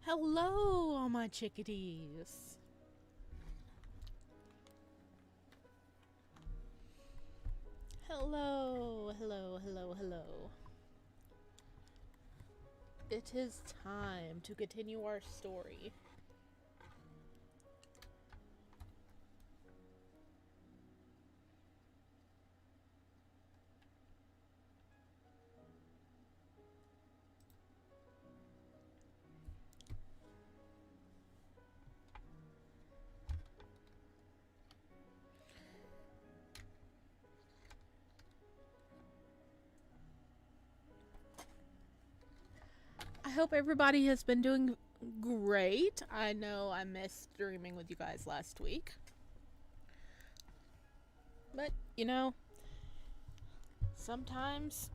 Hello, all my chickadees. Hello. It is time to continue our story. I hope everybody has been doing great. I know I missed streaming with you guys last week. But, you know, sometimes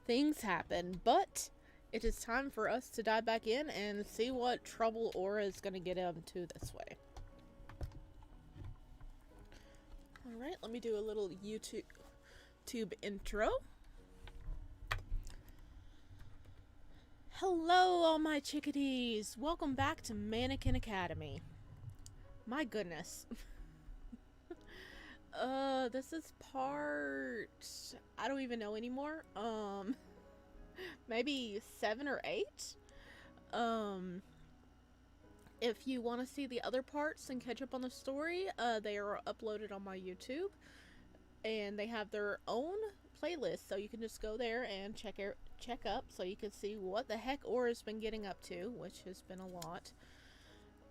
things happen. But it is time for us to dive back in and see what trouble Aura is going to get into this way. Alright, let me do a little YouTube intro. Hello, all my chickadees! Welcome back to Mannequin Academy. My goodness. This is part... I don't even know anymore. Maybe 7 or 8? If you want to see the other parts and catch up on the story, they are uploaded on my YouTube. And they have their own playlist, so you can just go there and check up so you can see what the heck Aura's been getting up to, which has been a lot.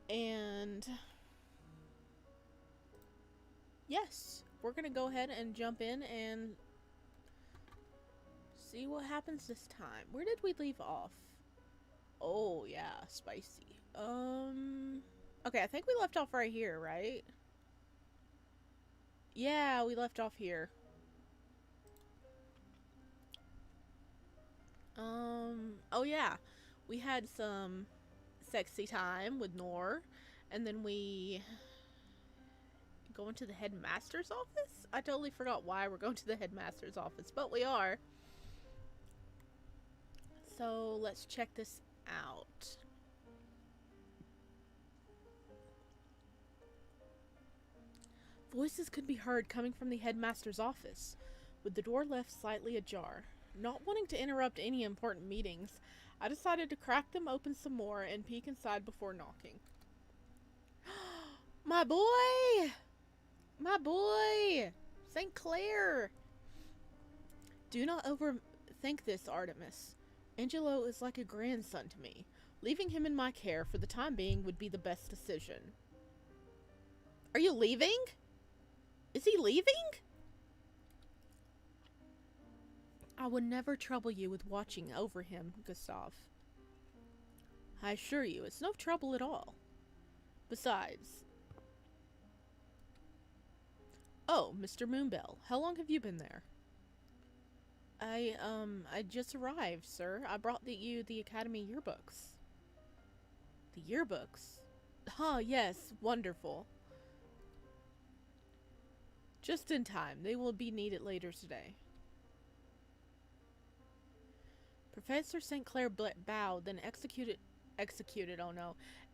And yes, we're gonna go ahead and jump in and see what happens this time. Where did we leave off? Oh yeah, spicy. Okay, I think we left off right here, right? Yeah, we left off here. Oh yeah, we had some sexy time with Nor, and then we go into the headmaster's office? I totally forgot why we're going to the headmaster's office, but we are. So let's check this out. Voices could be heard coming from the headmaster's office, with the door left slightly ajar. Not wanting to interrupt any important meetings, I decided to crack them open some more and peek inside before knocking. My boy! My boy! St. Clair! Do not overthink this, Artemis. Angelo is like a grandson to me. Leaving him in my care for the time being would be the best decision. Are you leaving? Is he leaving? I would never trouble you with watching over him, Gustav. I assure you, it's no trouble at all. Besides... Oh, Mr. Moonbell, how long have you been there? I just arrived, sir. I brought you the Academy yearbooks. The yearbooks? Huh, yes, wonderful. Just in time. They will be needed later today. Professor St. Clair bowed, then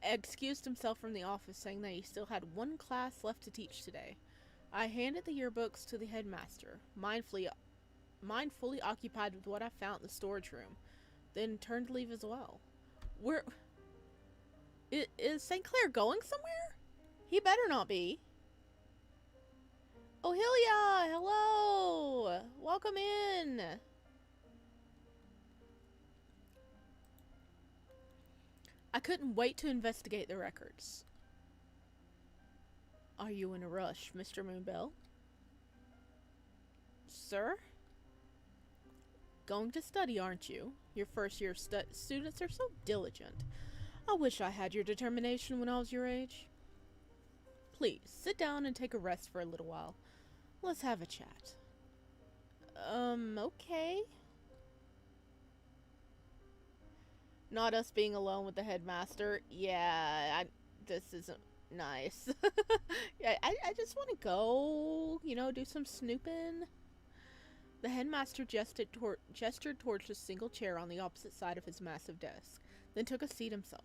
excused himself from the office, saying that he still had one class left to teach today. I handed the yearbooks to the headmaster, mindfully occupied with what I found in the storage room, then turned to leave as well. Is St. Clair going somewhere? He better not be. Oh, Hylia! Hello! Welcome in! I couldn't wait to investigate the records. Are you in a rush, Mr. Moonbell? Sir? Going to study, aren't you? Your first year students are so diligent. I wish I had your determination when I was your age. Please, sit down and take a rest for a little while. Let's have a chat. Okay. Not us being alone with the headmaster. Yeah, this isn't nice. Yeah, I just want to go, you know, do some snooping. The headmaster gestured towards a single chair on the opposite side of his massive desk, then took a seat himself.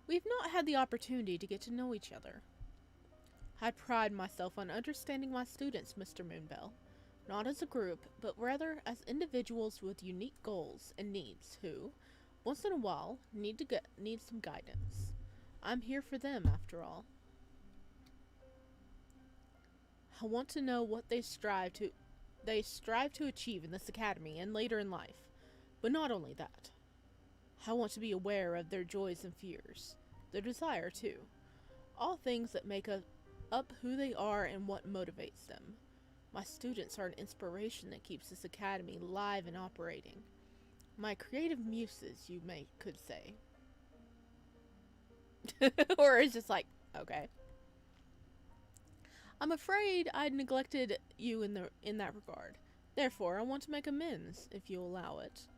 We've not had the opportunity to get to know each other. I pride myself on understanding my students, Mr. Moonbell, not as a group, but rather as individuals with unique goals and needs who, once in a while, need some guidance. I'm here for them, after all. I want to know what they strive to achieve in this academy and later in life. But not only that. I want to be aware of their joys and fears, their desire too. All things that make up who they are and what motivates them. My students are an inspiration that keeps this academy live and operating. My creative muses, you could say. Or it's just like, okay. I'm afraid I'd neglected you in that regard. Therefore, I want to make amends, if you allow it.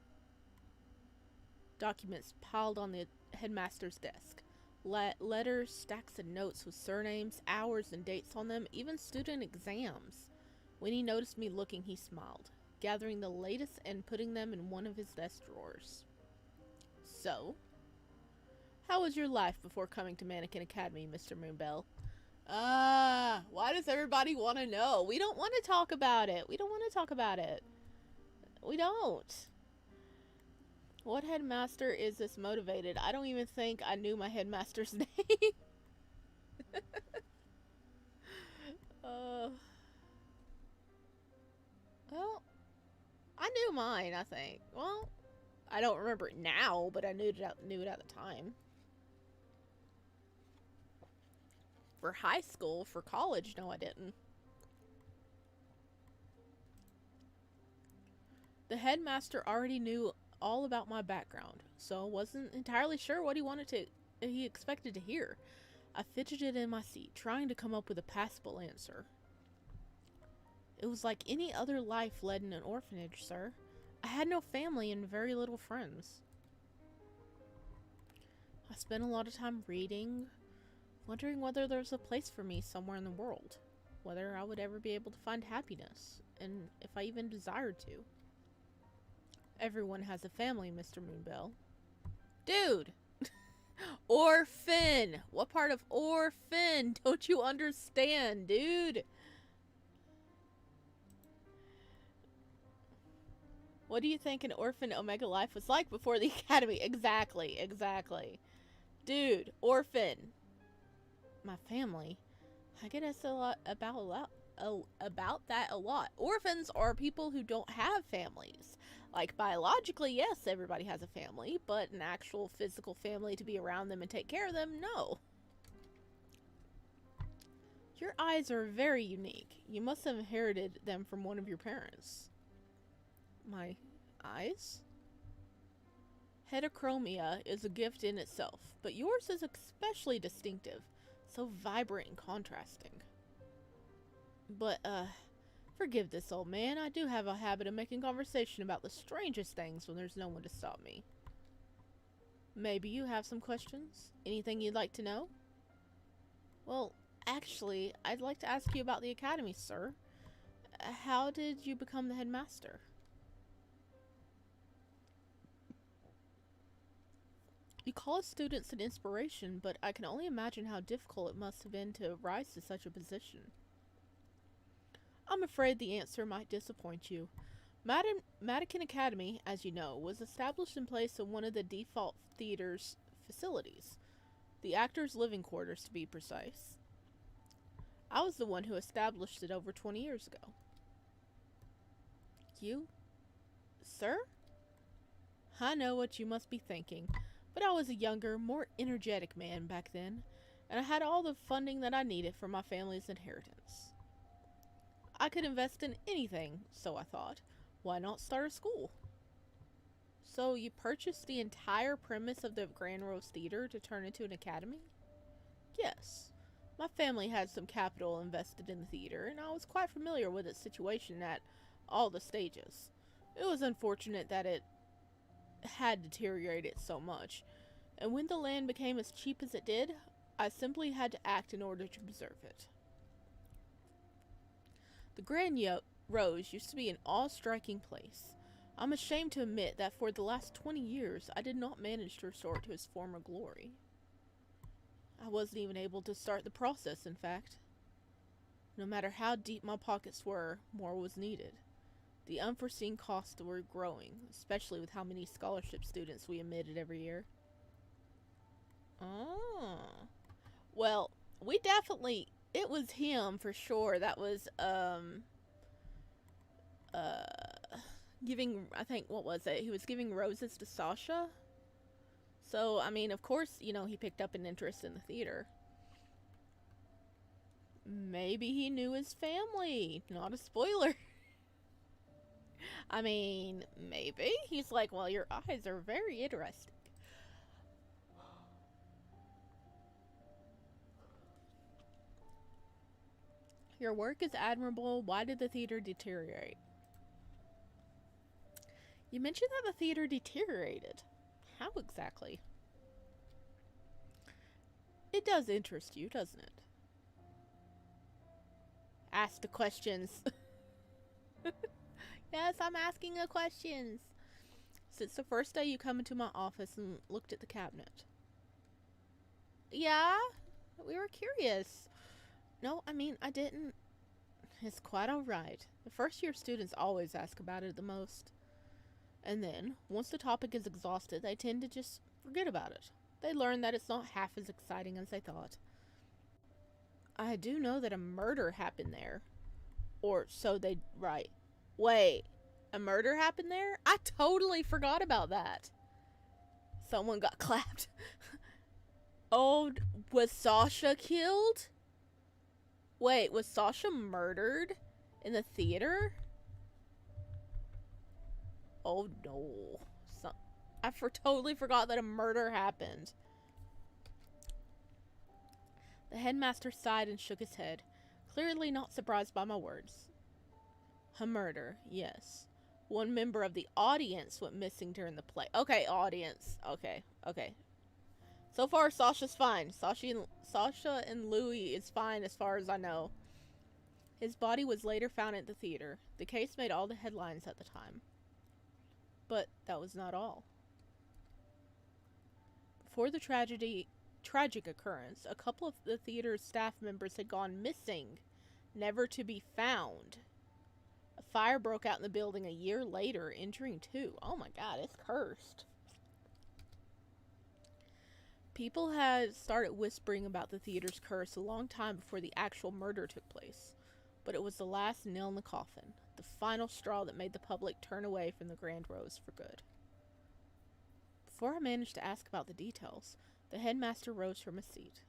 Documents piled on the headmaster's desk. Letters, stacks of notes with surnames, hours, and dates on them, even student exams. When he noticed me looking, he smiled, gathering the latest and putting them in one of his desk drawers. So, how was your life before coming to Mannequin Academy, Mr. Moonbell? Why does everybody want to know? We don't want to talk about it. We don't. What headmaster is this motivated? I don't even think I knew my headmaster's name. Well, I knew mine, I think. Well, I don't remember it now, but I knew it at the time. For high school, for college, no I didn't. The headmaster already knew all about my background, so I wasn't entirely sure what he expected to hear. I fidgeted in my seat, trying to come up with a passable answer. It was like any other life led in an orphanage, sir. I had no family and very little friends. I spent a lot of time reading, wondering whether there was a place for me somewhere in the world, whether I would ever be able to find happiness, and if I even desired to. Everyone has a family, Mr. Moonbell. Dude! Orphan! What part of orphan don't you understand, dude? What do you think an Orphan Omega life was like before the academy? Exactly. Dude, orphan. My family. I get asked a lot about that a lot. Orphans are people who don't have families. Like, biologically, yes, everybody has a family, but an actual physical family to be around them and take care of them, no. Your eyes are very unique. You must have inherited them from one of your parents. My eyes? Heterochromia is a gift in itself, but yours is especially distinctive, so vibrant and contrasting. But, forgive this old man, I do have a habit of making conversation about the strangest things when there's no one to stop me. Maybe you have some questions? Anything you'd like to know? Well, actually, I'd like to ask you about the academy, sir. How did you become the headmaster? You call us students an inspiration, but I can only imagine how difficult it must have been to rise to such a position. I'm afraid the answer might disappoint you. Mannequin Academy, as you know, was established in place of one of the default theater's facilities. The actors' living quarters, to be precise. I was the one who established it over 20 years ago. You? Sir? I know what you must be thinking, but I was a younger, more energetic man back then, and I had all the funding that I needed for my family's inheritance. I could invest in anything, so I thought. Why not start a school? So you purchased the entire premise of the Grand Rose Theater to turn into an academy? Yes. My family had some capital invested in the theater, and I was quite familiar with its situation at all the stages. It was unfortunate that it had deteriorated so much, and when the land became as cheap as it did, I simply had to act in order to preserve it. The Rose used to be an awe-striking place. I'm ashamed to admit that for the last 20 years, I did not manage to restore it to its former glory. I wasn't even able to start the process, in fact. No matter how deep my pockets were, more was needed. The unforeseen costs were growing, especially with how many scholarship students we admitted every year. Oh. Well, we definitely... It was him, for sure. That was, giving... I think, what was it? He was giving roses to Sasha? So, I mean, of course, you know, he picked up an interest in the theater. Maybe he knew his family. Not a spoiler. I mean, maybe. He's like, well, your eyes are very interesting. Your work is admirable. Why did the theater deteriorate? You mentioned that the theater deteriorated. How exactly? It does interest you, doesn't it? Ask the questions. Yes, I'm asking the questions. Since the first day you come into my office and looked at the cabinet. Yeah, we were curious. No, I mean, I didn't. It's quite alright. The first year students always ask about it the most. And then, once the topic is exhausted, they tend to just forget about it. They learn that it's not half as exciting as they thought. I do know that a murder happened there. Or so they write. Wait, a murder happened there? I totally forgot about that. Someone got clapped. Oh, was Sasha killed? Wait, was Sasha murdered in the theater? Oh no. I totally forgot that a murder happened. The headmaster sighed and shook his head, clearly not surprised by my words. A murder, yes. One member of the audience went missing during the play. Okay, audience. Okay. So far, Sasha's fine. Sasha and Louis is fine as far as I know. His body was later found at the theater. The case made all the headlines at the time. But that was not all. Before the tragic occurrence, a couple of the theater's staff members had gone missing, never to be found. A fire broke out in the building a year later, injuring two. Oh my god, it's cursed. People had started whispering about the theater's curse a long time before the actual murder took place, but it was the last nail in the coffin, the final straw that made the public turn away from the Grand Rose for good. Before I managed to ask about the details, the headmaster rose from his seat.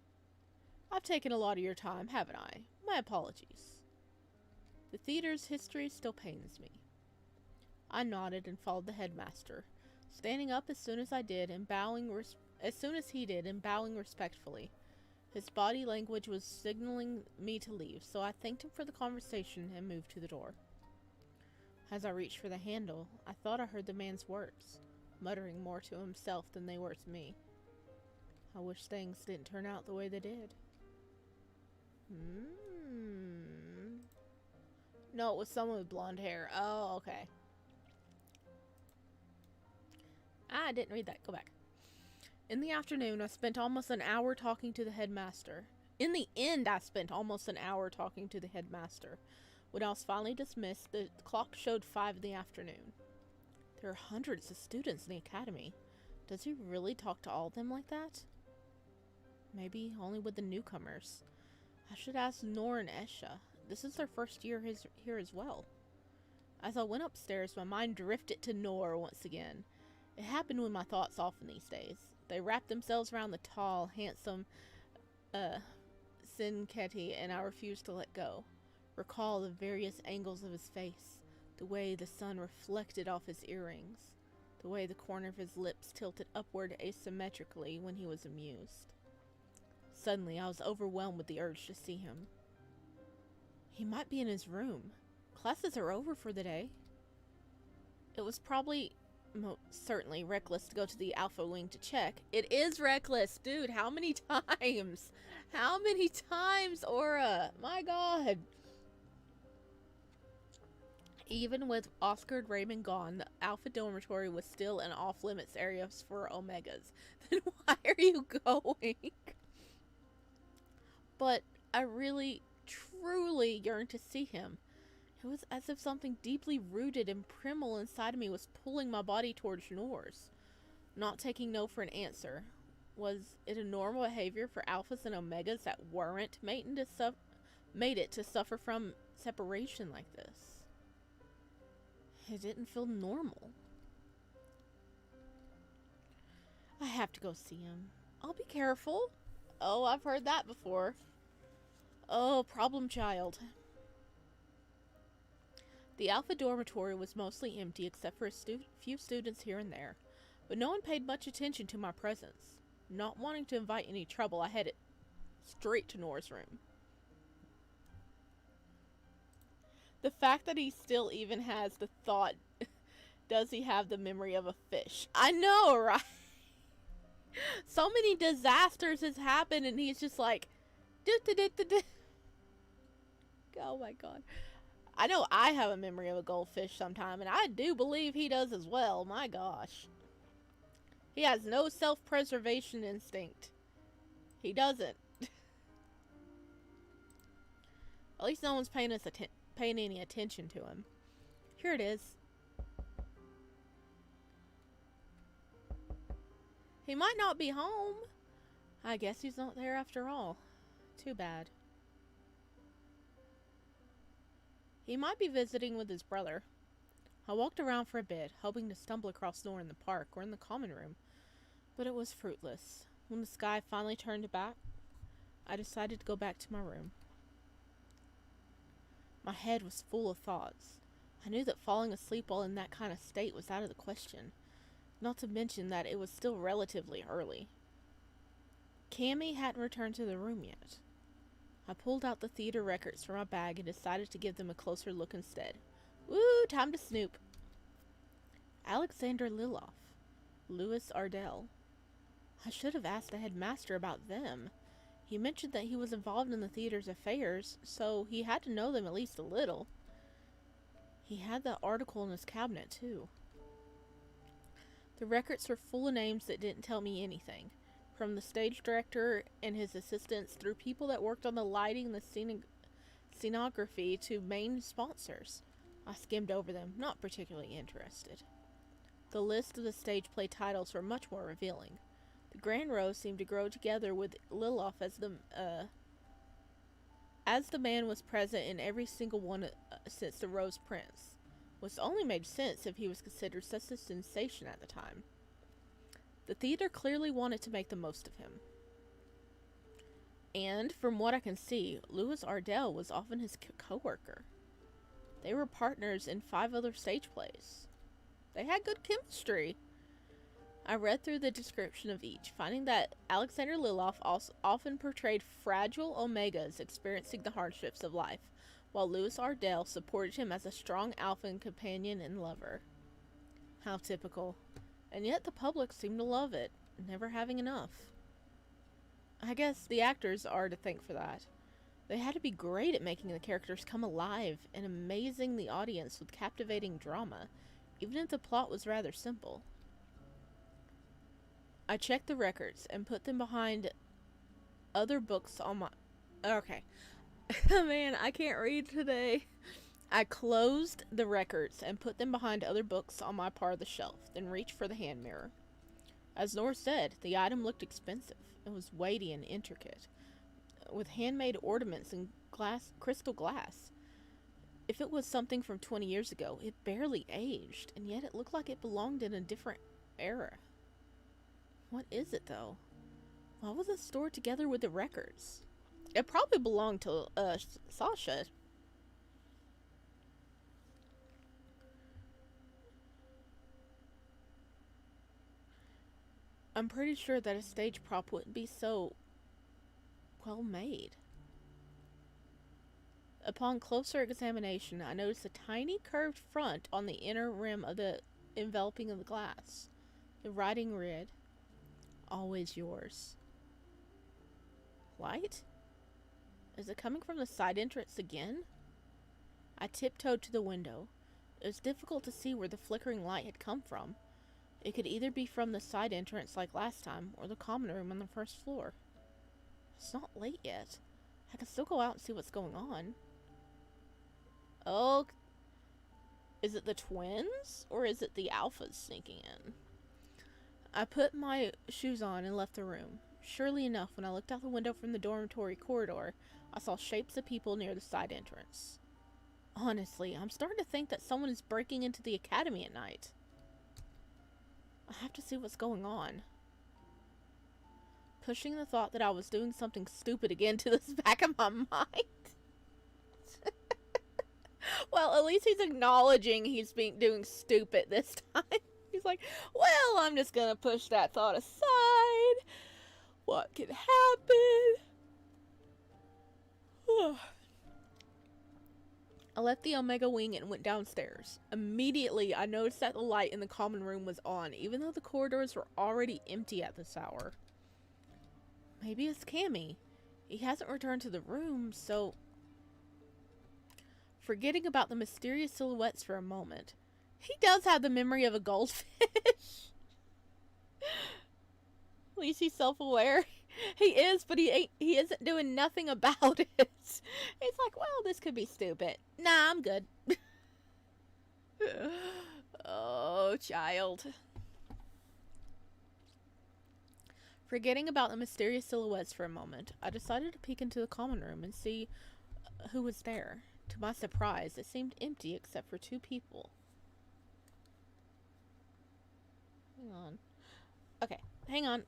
I've taken a lot of your time, haven't I? My apologies. The theater's history still pains me. I nodded and followed the headmaster, standing up as soon as he did and bowing respectfully. His body language was signaling me to leave, so I thanked him for the conversation and moved to the door. As I reached for the handle, I thought I heard the man's words, muttering more to himself than they were to me. I wish things didn't turn out the way they did. No, it was someone with blonde hair. Oh, okay. I didn't read that. Go back. In the afternoon, I spent almost an hour talking to the headmaster. In the end, I spent almost an hour talking to the headmaster. When I was finally dismissed, the clock showed 5 in the afternoon. There are hundreds of students in the academy. Does he really talk to all of them like that? Maybe only with the newcomers. I should ask Nor and Esha. This is their first year here as well. As I went upstairs, my mind drifted to Nor once again. It happened when my thoughts soften these days. They wrap themselves around the tall, handsome Sinketi, and I refuse to let go. Recall the various angles of his face, the way the sun reflected off his earrings, the way the corner of his lips tilted upward asymmetrically when he was amused. Suddenly, I was overwhelmed with the urge to see him. He might be in his room. Classes are over for the day. It was probably, certainly, reckless to go to the Alpha Wing to check. It is reckless, dude. How many times? How many times, Aura? My god. Even with Oscar and Raymond gone, the Alpha Dormitory was still an off-limits area for Omegas. Then why are you going? But I really, truly yearned to see him. It was as if something deeply rooted and primal inside of me was pulling my body towards Nor's. Not taking no for an answer. Was it a normal behavior for alphas and omegas that weren't made it to suffer from separation like this? It didn't feel normal. I have to go see him. I'll be careful. Oh, I've heard that before. Oh, problem child. The Alpha dormitory was mostly empty except for a few students here and there, but no one paid much attention to my presence. Not wanting to invite any trouble, I headed straight to Nora's room. The fact that he still even has the thought, does he have the memory of a fish? I know, right? So many disasters has happened and he's just like, oh my god. I know I have a memory of a goldfish sometime, and I do believe he does as well. My gosh. He has no self-preservation instinct. He doesn't. At least no one's paying any attention to him. Here it is. He might not be home. I guess he's not there after all. Too bad. He might be visiting with his brother. I walked around for a bit, hoping to stumble across Nora in the park or in the common room, but it was fruitless. When the sky finally turned back, I decided to go back to my room. My head was full of thoughts. I knew that falling asleep while in that kind of state was out of the question, not to mention that it was still relatively early. Cammy hadn't returned to the room yet. I pulled out the theater records from my bag and decided to give them a closer look instead. Woo, time to snoop. Alexander Liloff. Louis Ardell. I should have asked the headmaster about them. He mentioned that he was involved in the theater's affairs, so he had to know them at least a little. He had that article in his cabinet, too. The records were full of names that didn't tell me anything. From the stage director and his assistants through people that worked on the lighting and the scenography to main sponsors. I skimmed over them, not particularly interested. The list of the stage play titles were much more revealing. The grand row seemed to grow together with Liloff as the man was present in every single one since the Rose Prince, which only made sense if he was considered such a sensation at the time. The theater clearly wanted to make the most of him. And, from what I can see, Louis Ardell was often his co-worker. They were partners in 5 other stage plays. They had good chemistry. I read through the description of each, finding that Alexander Liloff often portrayed fragile Omegas experiencing the hardships of life, while Louis Ardell supported him as a strong alpha and companion and lover. How typical. And yet the public seemed to love it, never having enough. I guess the actors are to thank for that. They had to be great at making the characters come alive and amazing the audience with captivating drama, even if the plot was rather simple. I checked the records and put them behind other books on my... Okay. Man, I can't read today. I closed the records and put them behind other books on my part of the shelf, then reached for the hand mirror. As Nora said, the item looked expensive. It was weighty and intricate, with handmade ornaments and crystal glass. If it was something from 20 years ago, it barely aged, and yet it looked like it belonged in a different era. What is it, though? Why was it stored together with the records? It probably belonged to, Sasha. I'm pretty sure that a stage prop wouldn't be so well made. Upon closer examination, I noticed a tiny curved front on the inner rim of the enveloping of the glass. The writing read, "Always yours." Light? Is it coming from the side entrance again? I tiptoed to the window. it was difficult to see where the flickering light had come from. It could either be from the side entrance like last time, or the common room on the first floor. It's not late yet. I can still go out and see what's going on. Oh, is it the twins? Or is it the alphas sneaking in? I put my shoes on and left the room. Surely enough, when I looked out the window from the dormitory corridor, I saw shapes of people near the side entrance. Honestly, I'm starting to think that someone is breaking into the academy at night. I have to see what's going on. Pushing the thought that I was doing something stupid again to the back of my mind. Well, at least he's acknowledging he's doing stupid this time. He's like, well, I'm just gonna push that thought aside. What could happen? I left the Omega wing and went downstairs. Immediately, I noticed that the light in the common room was on, even though the corridors were already empty at this hour. Maybe it's Cammy. He hasn't returned to the room, so... Forgetting about the mysterious silhouettes for a moment. He does have the memory of a goldfish. At least he's self-aware. He is, but he isn't doing nothing about it. He's like, well, this could be stupid. Nah, I'm good. Oh, child. Forgetting about the mysterious silhouettes for a moment, I decided to peek into the common room and see who was there. To my surprise, it seemed empty except for 2 people. Hang on. Okay, hang on.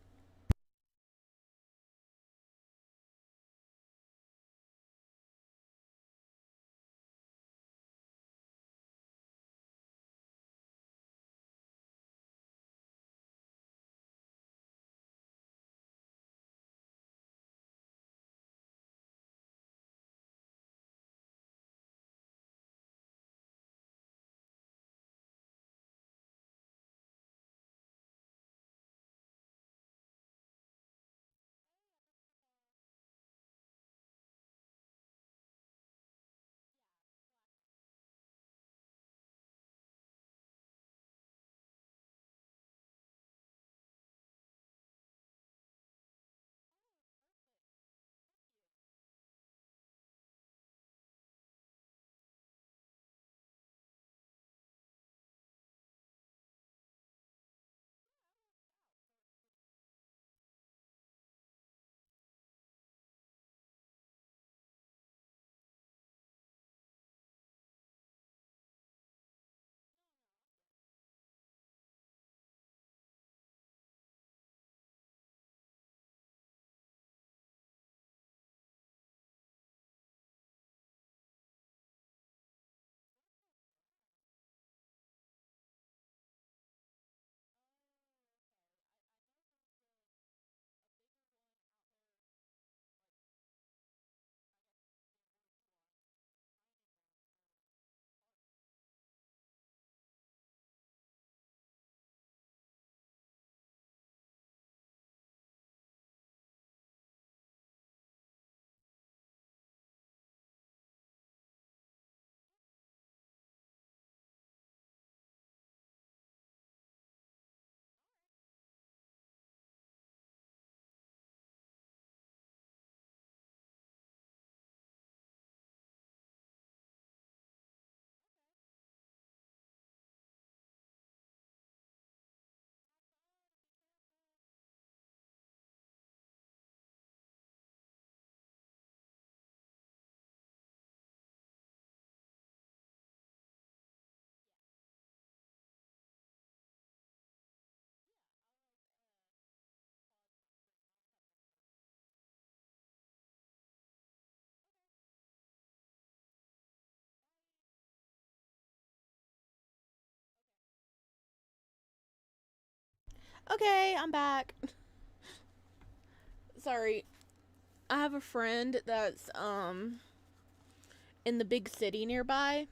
Okay, I'm back. Sorry. I have a friend that's, in the big city nearby,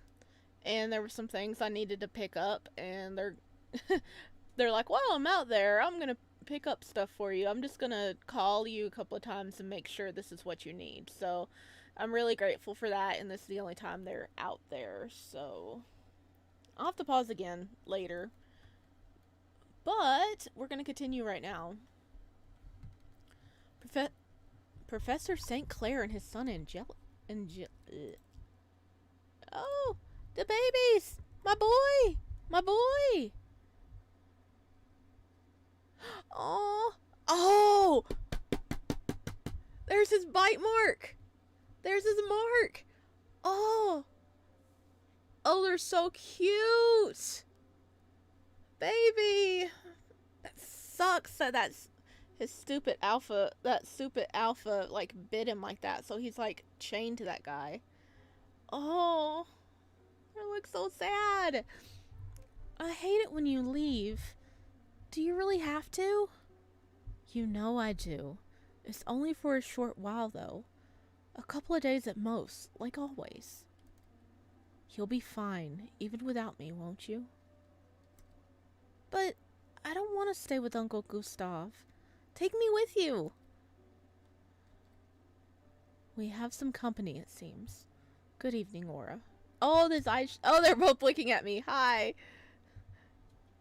and there were some things I needed to pick up, and they're like, well, I'm out there. I'm gonna pick up stuff for you. I'm just gonna call you a couple of times and make sure this is what you need. So I'm really grateful for that, and this is the only time they're out there. So I'll have to pause again later. But we're going to continue right now. Professor St. Clair and his son Oh, the babies! My boy! My boy! Oh! Oh! There's his bite mark! There's his mark! Oh! Oh, they're so cute! Baby! That sucks that his stupid alpha, like, bit him like that, so he's, like, chained to that guy. Oh! It looks so sad! I hate it when you leave. Do you really have to? You know I do. It's only for a short while, though. A couple of days at most, like always. You'll be fine, even without me, won't you? But I don't want to stay with Uncle Gustav. Take me with you. We have some company, it seems. Good evening, Aura. Oh, they're both looking at me. Hi.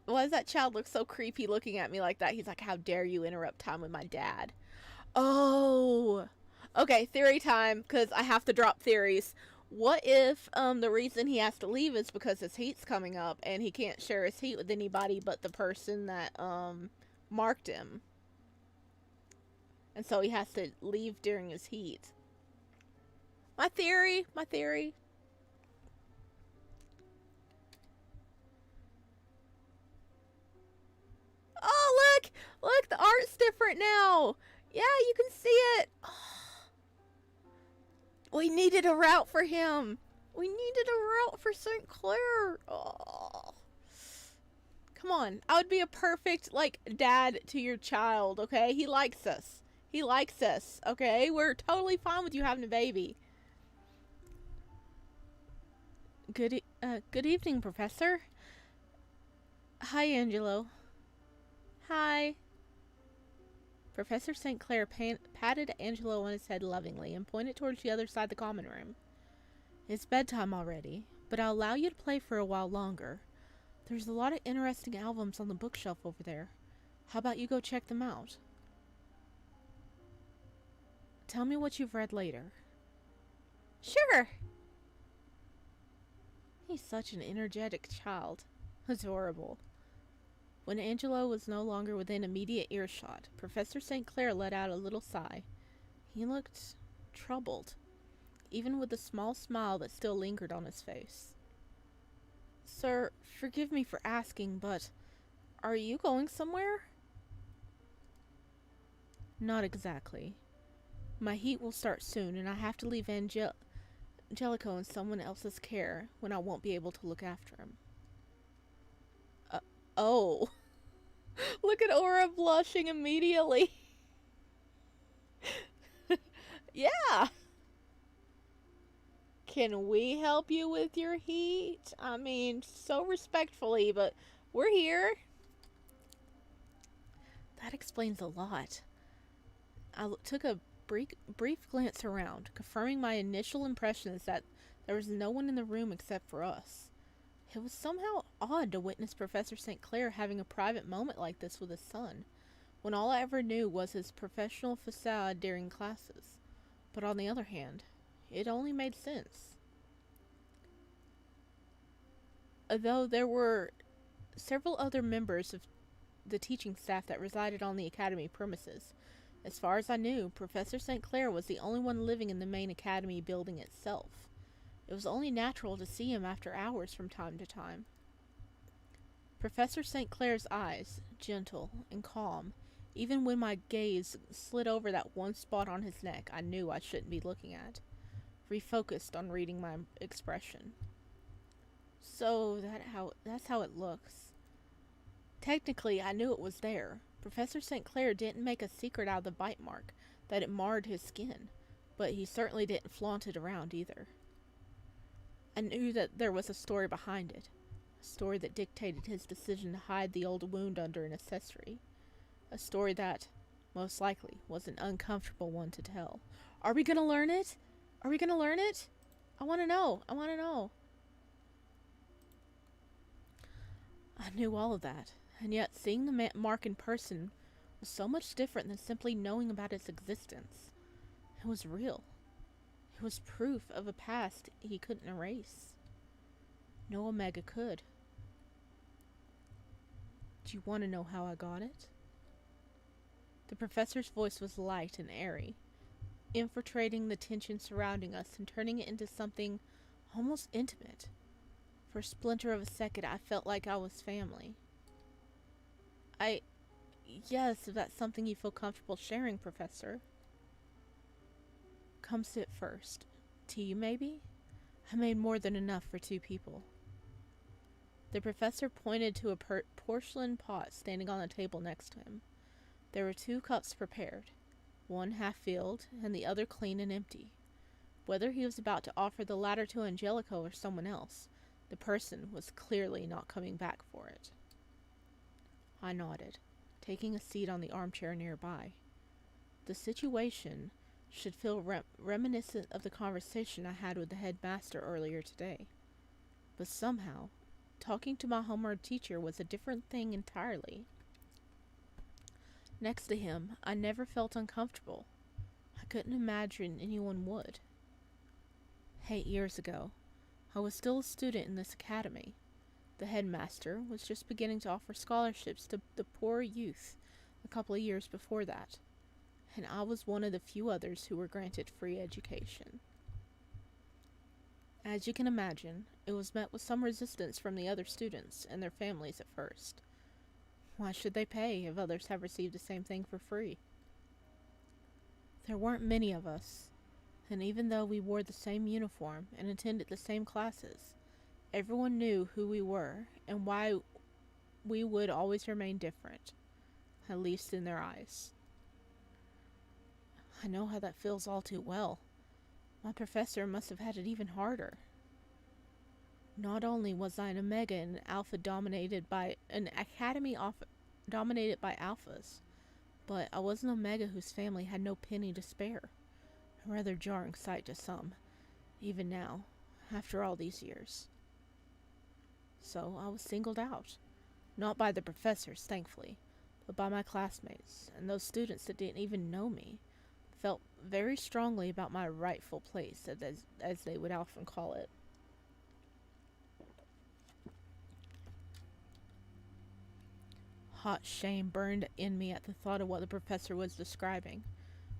Why does that child look so creepy looking at me like that? He's like, how dare you interrupt time with my dad? Oh. Okay, theory time, because I have to drop theories. What if the reason he has to leave is because his heat's coming up and he can't share his heat with anybody but the person that marked him? And so he has to leave during his heat. My theory. Oh, look, the art's different now. Yeah, you can see it. Oh. We needed a route for him. We needed a route for St. Clair. Oh. Come on. I would be a perfect, like, dad to your child, okay? He likes us. Okay? We're totally fine with you having a baby. Good evening, Professor. Hi, Angelo. Hi. Professor St. Clair patted Angelo on his head lovingly and pointed towards the other side of the common room. It's bedtime already, but I'll allow you to play for a while longer. There's a lot of interesting albums on the bookshelf over there. How about you go check them out? Tell me what you've read later. Sure. He's such an energetic child. Adorable. When Angelo was no longer within immediate earshot, Professor St. Clair let out a little sigh. He looked troubled, even with the small smile that still lingered on his face. Sir, forgive me for asking, but are you going somewhere? Not exactly. My heat will start soon, and I have to leave Angelico in someone else's care when I won't be able to look after him. Oh. Look at Aura blushing immediately. Yeah. Can we help you with your heat? I mean, so respectfully, but we're here. That explains a lot. I took a brief glance around, confirming my initial impressions that there was no one in the room except for us. It was somehow odd to witness Professor St. Clair having a private moment like this with his son, when all I ever knew was his professional facade during classes. But on the other hand, it only made sense. Although there were several other members of the teaching staff that resided on the academy premises, as far as I knew, Professor St. Clair was the only one living in the main academy building itself. It was only natural to see him after hours from time to time. Professor St. Clair's eyes, gentle and calm, even when my gaze slid over that one spot on his neck I knew I shouldn't be looking at, refocused on reading my expression. So that's how it looks. Technically, I knew it was there. Professor St. Clair didn't make a secret out of the bite mark, that it marred his skin, but he certainly didn't flaunt it around either. I knew that there was a story behind it, a story that dictated his decision to hide the old wound under an accessory, a story that, most likely, was an uncomfortable one to tell. Are we gonna learn it? I want to know. I knew all of that, and yet seeing the mark in person was so much different than simply knowing about its existence. It was real. It was proof of a past he couldn't erase. No Omega could. Do you want to know how I got it? The professor's voice was light and airy, infiltrating the tension surrounding us and turning it into something almost intimate. For a splinter of a second, I felt like I was family. Yes, if that's something you feel comfortable sharing, Professor. Come sit first. Tea, maybe? I made more than enough for 2 people. The professor pointed to a porcelain pot standing on the table next to him. There were 2 cups prepared, one half-filled and the other clean and empty. Whether he was about to offer the latter to Angelico or someone else, the person was clearly not coming back for it. I nodded, taking a seat on the armchair nearby. The situation should feel reminiscent of the conversation I had with the headmaster earlier today. But somehow, talking to my homeroom teacher was a different thing entirely. Next to him, I never felt uncomfortable. I couldn't imagine anyone would. 8 years ago, I was still a student in this academy. The headmaster was just beginning to offer scholarships to the poor youth a couple of years before that, and I was one of the few others who were granted free education. As you can imagine, it was met with some resistance from the other students and their families at first. Why should they pay if others have received the same thing for free? There weren't many of us, and even though we wore the same uniform and attended the same classes, everyone knew who we were and why we would always remain different, at least in their eyes. I know how that feels all too well. My professor must have had it even harder. Not only was I an Omega and an Alpha dominated by an academy dominated by Alphas, but I was an Omega whose family had no penny to spare. A rather jarring sight to some, even now, after all these years. So I was singled out, not by the professors, thankfully, but by my classmates, and those students that didn't even know me felt very strongly about my rightful place, as they would often call it. Hot shame burned in me at the thought of what the professor was describing,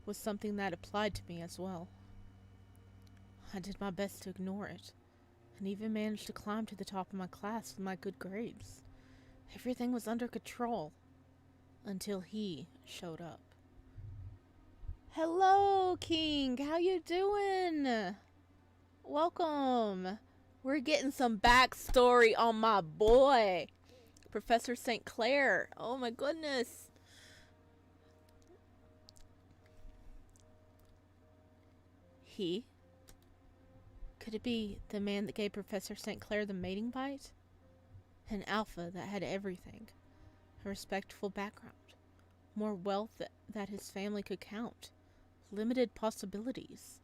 was something that applied to me as well. I did my best to ignore it, and even managed to climb to the top of my class with my good grades. Everything was under control, until he showed up. Hello, King! How you doing? Welcome! We're getting some backstory on my boy, Professor St. Clair. Oh my goodness. He? Could it be the man that gave Professor St. Clair the mating bite? An alpha that had everything. A respectful background. More wealth that his family could count. Limited possibilities.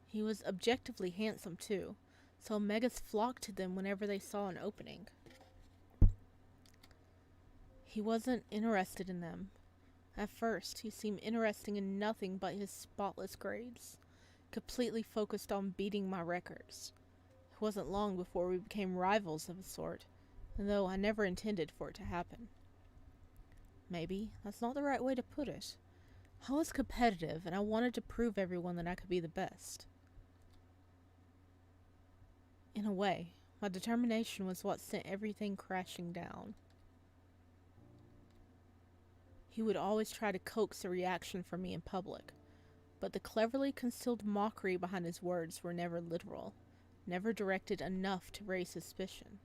He was objectively handsome too, so Omegas flocked to them whenever they saw an opening. He wasn't interested in them. At first, he seemed interested in nothing but his spotless grades, completely focused on beating my records. It wasn't long before we became rivals of a sort, though I never intended for it to happen. Maybe that's not the right way to put it. I was competitive, and I wanted to prove everyone that I could be the best. In a way, my determination was what sent everything crashing down. He would always try to coax a reaction from me in public, but the cleverly concealed mockery behind his words were never literal, never directed enough to raise suspicion.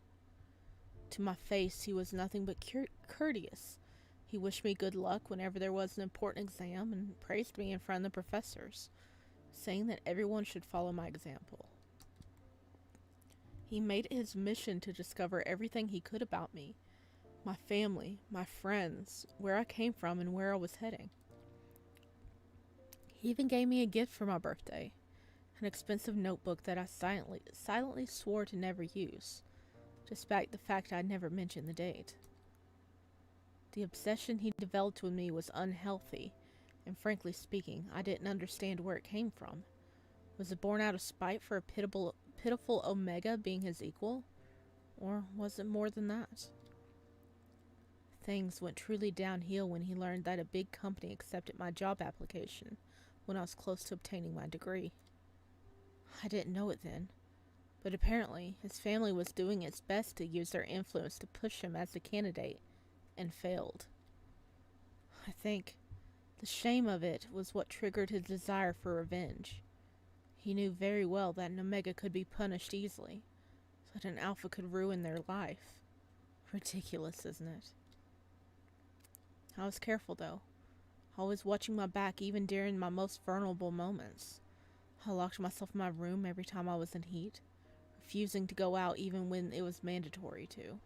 To my face, he was nothing but courteous. He wished me good luck whenever there was an important exam and praised me in front of the professors, saying that everyone should follow my example. He made it his mission to discover everything he could about me, my family, my friends, where I came from, and where I was heading. He even gave me a gift for my birthday, an expensive notebook that I silently swore to never use. despite the fact I'd never mentioned the date. The obsession he developed with me was unhealthy, and frankly speaking, I didn't understand where it came from. Was it born out of spite for a pitiful Omega being his equal? Or was it more than that? Things went truly downhill when he learned that a big company accepted my job application when I was close to obtaining my degree. I didn't know it then, but apparently his family was doing its best to use their influence to push him as a candidate, and failed. I think the shame of it was what triggered his desire for revenge. He knew very well that an Omega could be punished easily, so that an Alpha could ruin their life. Ridiculous, isn't it? I was careful, though, always watching my back even during my most vulnerable moments. I locked myself in my room every time I was in heat, refusing to go out even when it was mandatory to.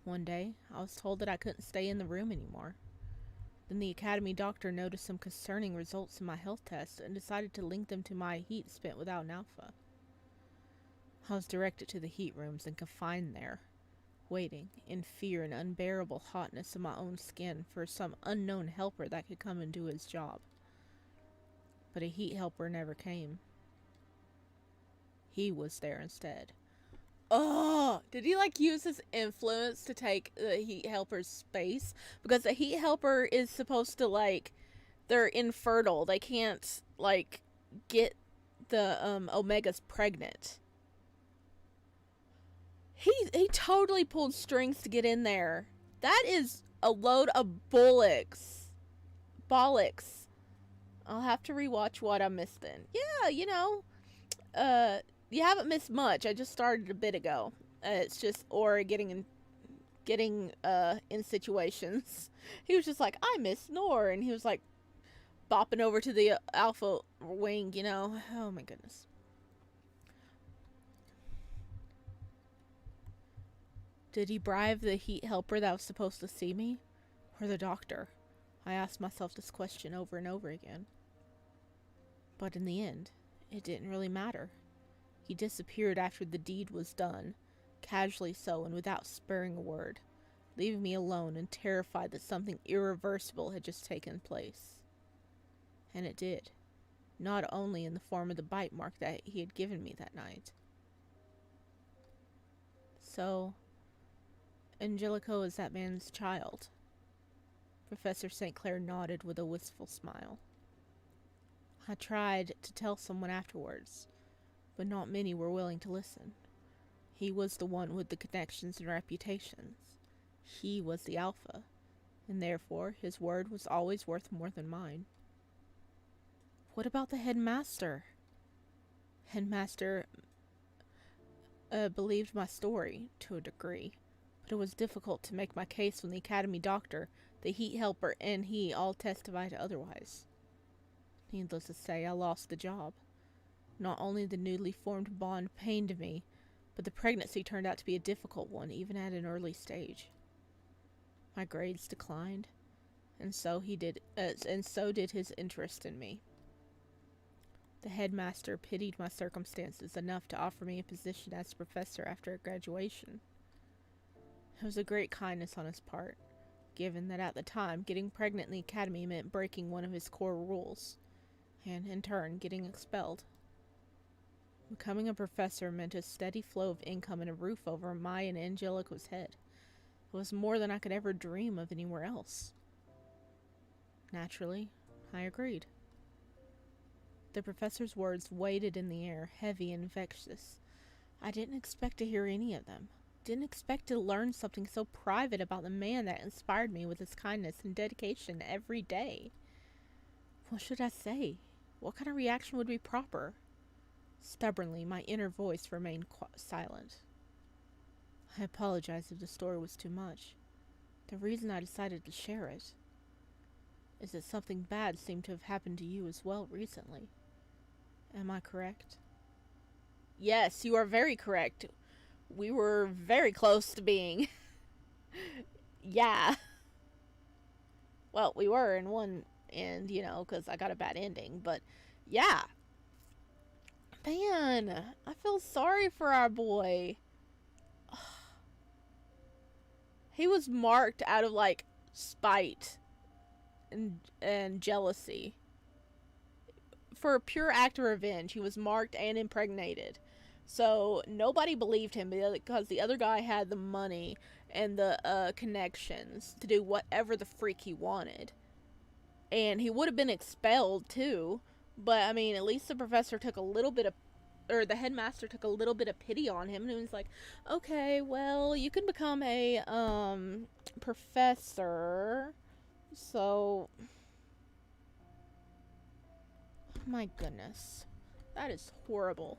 One day, I was told that I couldn't stay in the room anymore. Then the academy doctor noticed some concerning results in my health test and decided to link them to my heat spent without an Alpha. I was directed to the heat rooms and confined there, waiting in fear and unbearable hotness of my own skin for some unknown helper that could come and do his job. But a heat helper never came. He was there instead. Oh, did he use his influence to take the heat helper's space? Because the heat helper is supposed to they're infertile. They can't get the Omegas pregnant. He totally pulled strings to get in there. That is a load of bollocks. I'll have to rewatch what I missed then. Yeah, you haven't missed much. I just started a bit ago. It's just Aura getting in situations. He was just like, I miss Nor, and he was bopping over to the Alpha wing, Oh my goodness. Did he bribe the heat helper that was supposed to see me? Or the doctor? I asked myself this question over and over again. But in the end, it didn't really matter. He disappeared after the deed was done, casually so and without sparing a word, leaving me alone and terrified that something irreversible had just taken place. And it did, not only in the form of the bite mark that he had given me that night. So, Angelico is that man's child. Professor St. Clair nodded with a wistful smile. I tried to tell someone afterwards, but not many were willing to listen. He was the one with the connections and reputations. He was the Alpha, and therefore his word was always worth more than mine. What about the headmaster? Headmaster believed my story to a degree, but it was difficult to make my case when the academy doctor, the heat helper, and he all testified otherwise. Needless to say, I lost the job. Not only the newly formed bond pained me, but the pregnancy turned out to be a difficult one, even at an early stage. My grades declined, and so did his interest in me. The headmaster pitied my circumstances enough to offer me a position as professor after graduation. It was a great kindness on his part, given that at the time, getting pregnant in the academy meant breaking one of his core rules, and in turn, getting expelled. Becoming a professor meant a steady flow of income and a roof over my and Angelico's head. It was more than I could ever dream of anywhere else. Naturally, I agreed. The professor's words waited in the air, heavy and infectious. I didn't expect to hear any of them. Didn't expect to learn something so private about the man that inspired me with his kindness and dedication every day. What should I say? What kind of reaction would be proper? Stubbornly, my inner voice remained silent. I apologize if the story was too much. The reason I decided to share it is that something bad seemed to have happened to you as well recently. Am I correct? Yes, you are very correct. We were very close to being. Yeah. Well, we were in one end, because I got a bad ending, but yeah. Man, I feel sorry for our boy. He was marked out of, like, spite and jealousy. For a pure act of revenge, he was marked and impregnated. So nobody believed him because the other guy had the money and the connections to do whatever the freak he wanted. And he would have been expelled too. But I mean, at least the professor took a little bit of, or the headmaster took a little bit of pity on him, and he was like, okay, well, you can become a professor. So, my goodness, that is horrible.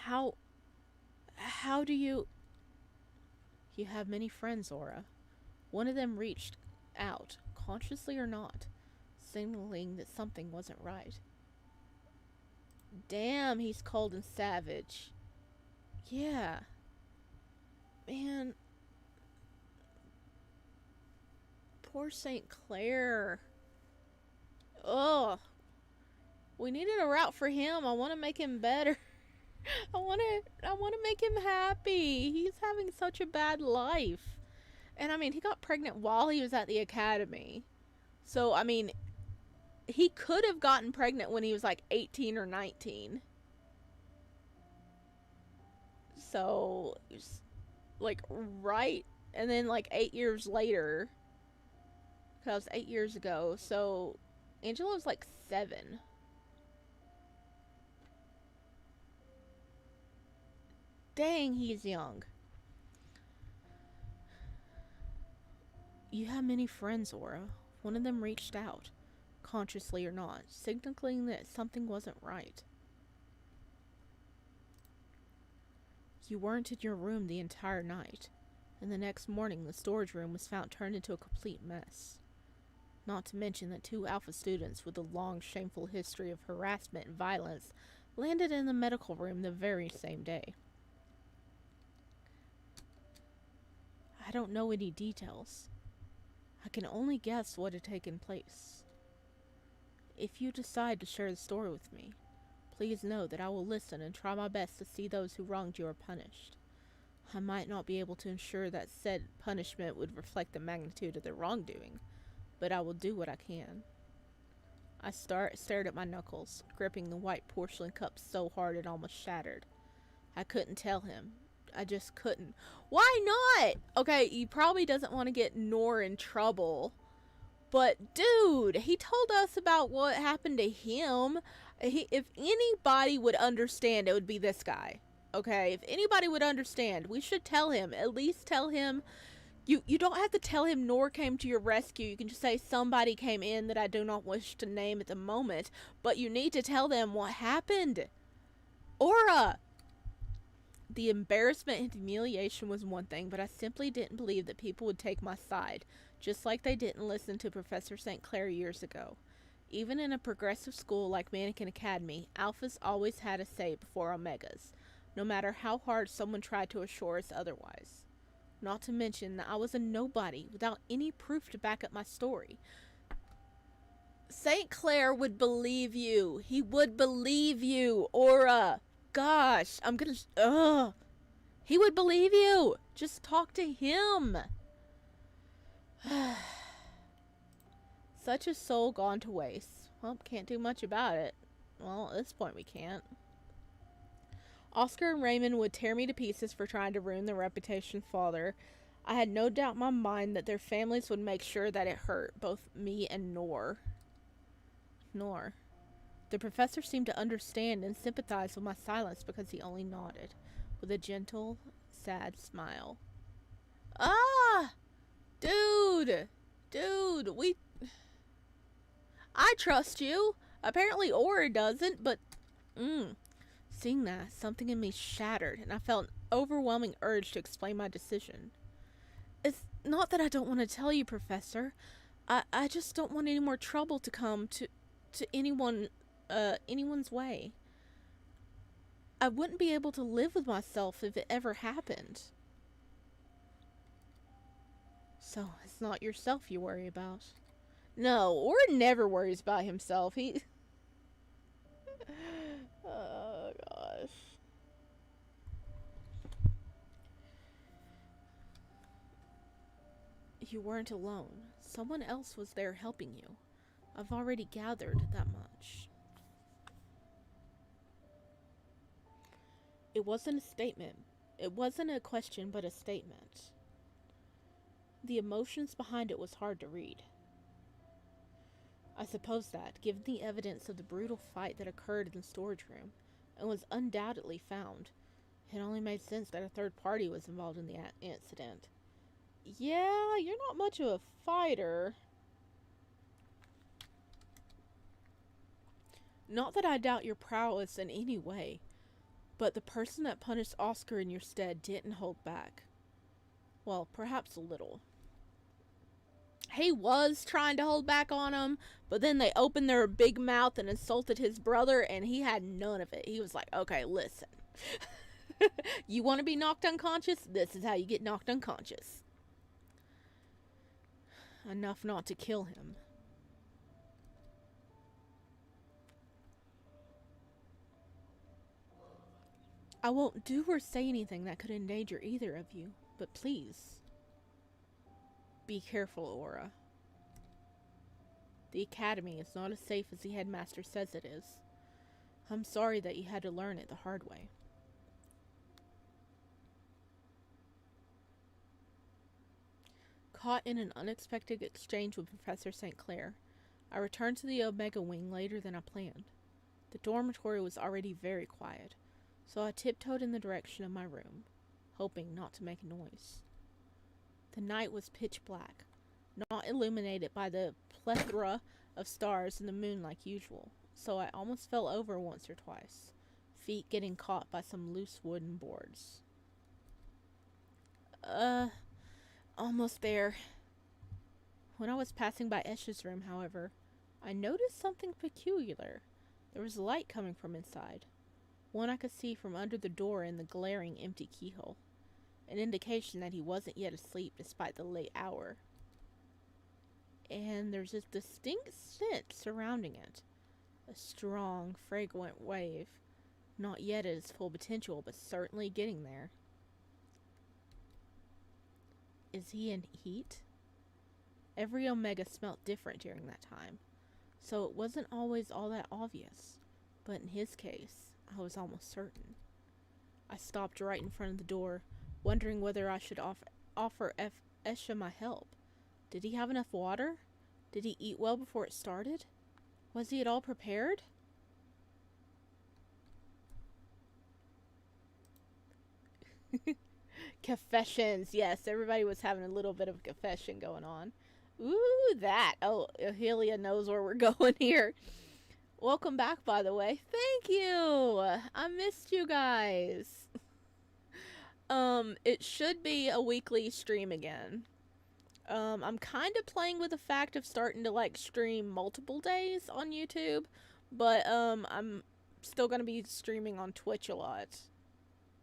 How do you have many friends, Aura. One of them reached out, consciously or not, signaling that something wasn't right. Damn, he's cold and savage. Yeah. Man. Poor St. Clair. Ugh. We needed a route for him. I want to make him better. I want to make him happy. He's having such a bad life. And I mean, he got pregnant while he was at the academy. So, I mean, he could have gotten pregnant when he was like 18 or 19. So, like, right. And then, like, 8 years later. That was 8 years ago. So, Angela was like 7. Dang, he's young. You have many friends, Aura. One of them reached out, consciously or not, signaling that something wasn't right. You weren't in your room the entire night, and the next morning the storage room was found turned into a complete mess. Not to mention that 2 Alpha students with a long, shameful history of harassment and violence landed in the medical room the very same day. I don't know any details. I can only guess what had taken place. If you decide to share the story with me, please know that I will listen and try my best to see those who wronged you are punished. I might not be able to ensure that said punishment would reflect the magnitude of their wrongdoing, but I will do what I can. I stared at my knuckles, gripping the white porcelain cup so hard it almost shattered. I couldn't tell him. I just couldn't. Why not? Okay, he probably doesn't want to get Nor in trouble. But, dude, he told us about what happened to him. If anybody would understand, it would be this guy. Okay? If anybody would understand, we should tell him. At least tell him. You don't have to tell him Nor came to your rescue. You can just say somebody came in that I do not wish to name at the moment. But you need to tell them what happened. Aura! The embarrassment and humiliation was one thing, but I simply didn't believe that people would take my side, just like they didn't listen to Professor St. Clair years ago. Even in a progressive school like Mannequin Academy, Alphas always had a say before Omegas, no matter how hard someone tried to assure us otherwise. Not to mention that I was a nobody without any proof to back up my story. St. Clair would believe you. He would believe you, Aura. Gosh, I'm gonna... Ugh. He would believe you. Just talk to him. Such a soul gone to waste. Well, can't do much about it. Well, at this point we can't. Oscar and Raymond would tear me to pieces for trying to ruin their reputation father. I had no doubt in my mind that their families would make sure that it hurt both me and Nor. The professor seemed to understand and sympathize with my silence because he only nodded, with a gentle, sad smile. Ah! Dude, I trust you. Apparently Aura doesn't, but... Seeing that, something in me shattered, and I felt an overwhelming urge to explain my decision. It's not that I don't want to tell you, Professor. I just don't want any more trouble to come to anyone's way. I wouldn't be able to live with myself if it ever happened. So, it's not yourself you worry about. No, Aura never worries about himself. He... Oh, gosh. You weren't alone. Someone else was there helping you. I've already gathered that much. It wasn't a statement. It wasn't a question, but a statement. The emotions behind it was hard to read. I suppose that, given the evidence of the brutal fight that occurred in the storage room, and was undoubtedly found, it only made sense that a third party was involved in the incident. Yeah, you're not much of a fighter. Not that I doubt your prowess in any way, but the person that punished Oscar in your stead didn't hold back. Well, perhaps a little. He was trying to hold back on him, but then they opened their big mouth and insulted his brother, and he had none of it. He was like, okay, listen. You want to be knocked unconscious? This is how you get knocked unconscious. Enough not to kill him. I won't do or say anything that could endanger either of you, but please, be careful, Aura. The academy is not as safe as the headmaster says it is. I'm sorry that you had to learn it the hard way. Caught in an unexpected exchange with Professor St. Clair, I returned to the Omega Wing later than I planned. The dormitory was already very quiet, so I tiptoed in the direction of my room, hoping not to make a noise. The night was pitch black, not illuminated by the plethora of stars and the moon like usual, so I almost fell over once or twice, feet getting caught by some loose wooden boards. Almost there. When I was passing by Esha's room, however, I noticed something peculiar. There was light coming from inside, one I could see from under the door in the glaring empty keyhole, an indication that he wasn't yet asleep despite the late hour. And there's this distinct scent surrounding it, a strong, fragrant wave, not yet at its full potential, but certainly getting there. Is he in heat? Every Omega smelt different during that time, so it wasn't always all that obvious, but in his case, I was almost certain. I stopped right in front of the door, wondering whether I should offer Esha my help. Did he have enough water? Did he eat well before it started? Was he at all prepared? Confessions. Yes, everybody was having a little bit of a confession going on. Ooh, that. Oh, Helia knows where we're going here. Welcome back, by the way. Thank you. I missed you guys. It should be a weekly stream again. I'm kind of playing with the fact of starting to, like, stream multiple days on YouTube, but, I'm still gonna be streaming on Twitch a lot.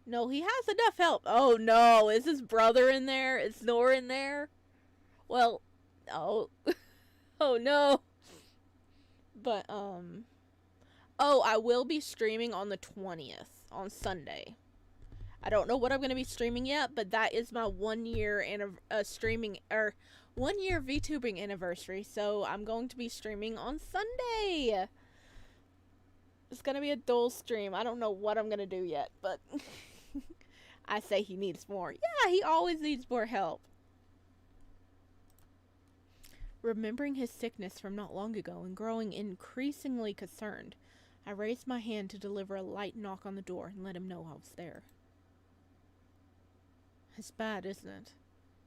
No, he has enough help. Oh, no. Is his brother in there? Is Nor in there? Well, oh. Oh, no. But, oh, I will be streaming on the 20th, on Sunday. I don't know what I'm going to be streaming yet, but that is my 1 year streaming, 1 year VTubing anniversary, so I'm going to be streaming on Sunday. It's going to be a dual stream. I don't know what I'm going to do yet, but I say he needs more. Yeah, he always needs more help. Remembering his sickness from not long ago and growing increasingly concerned, I raised my hand to deliver a light knock on the door and let him know I was there. It's bad, isn't it?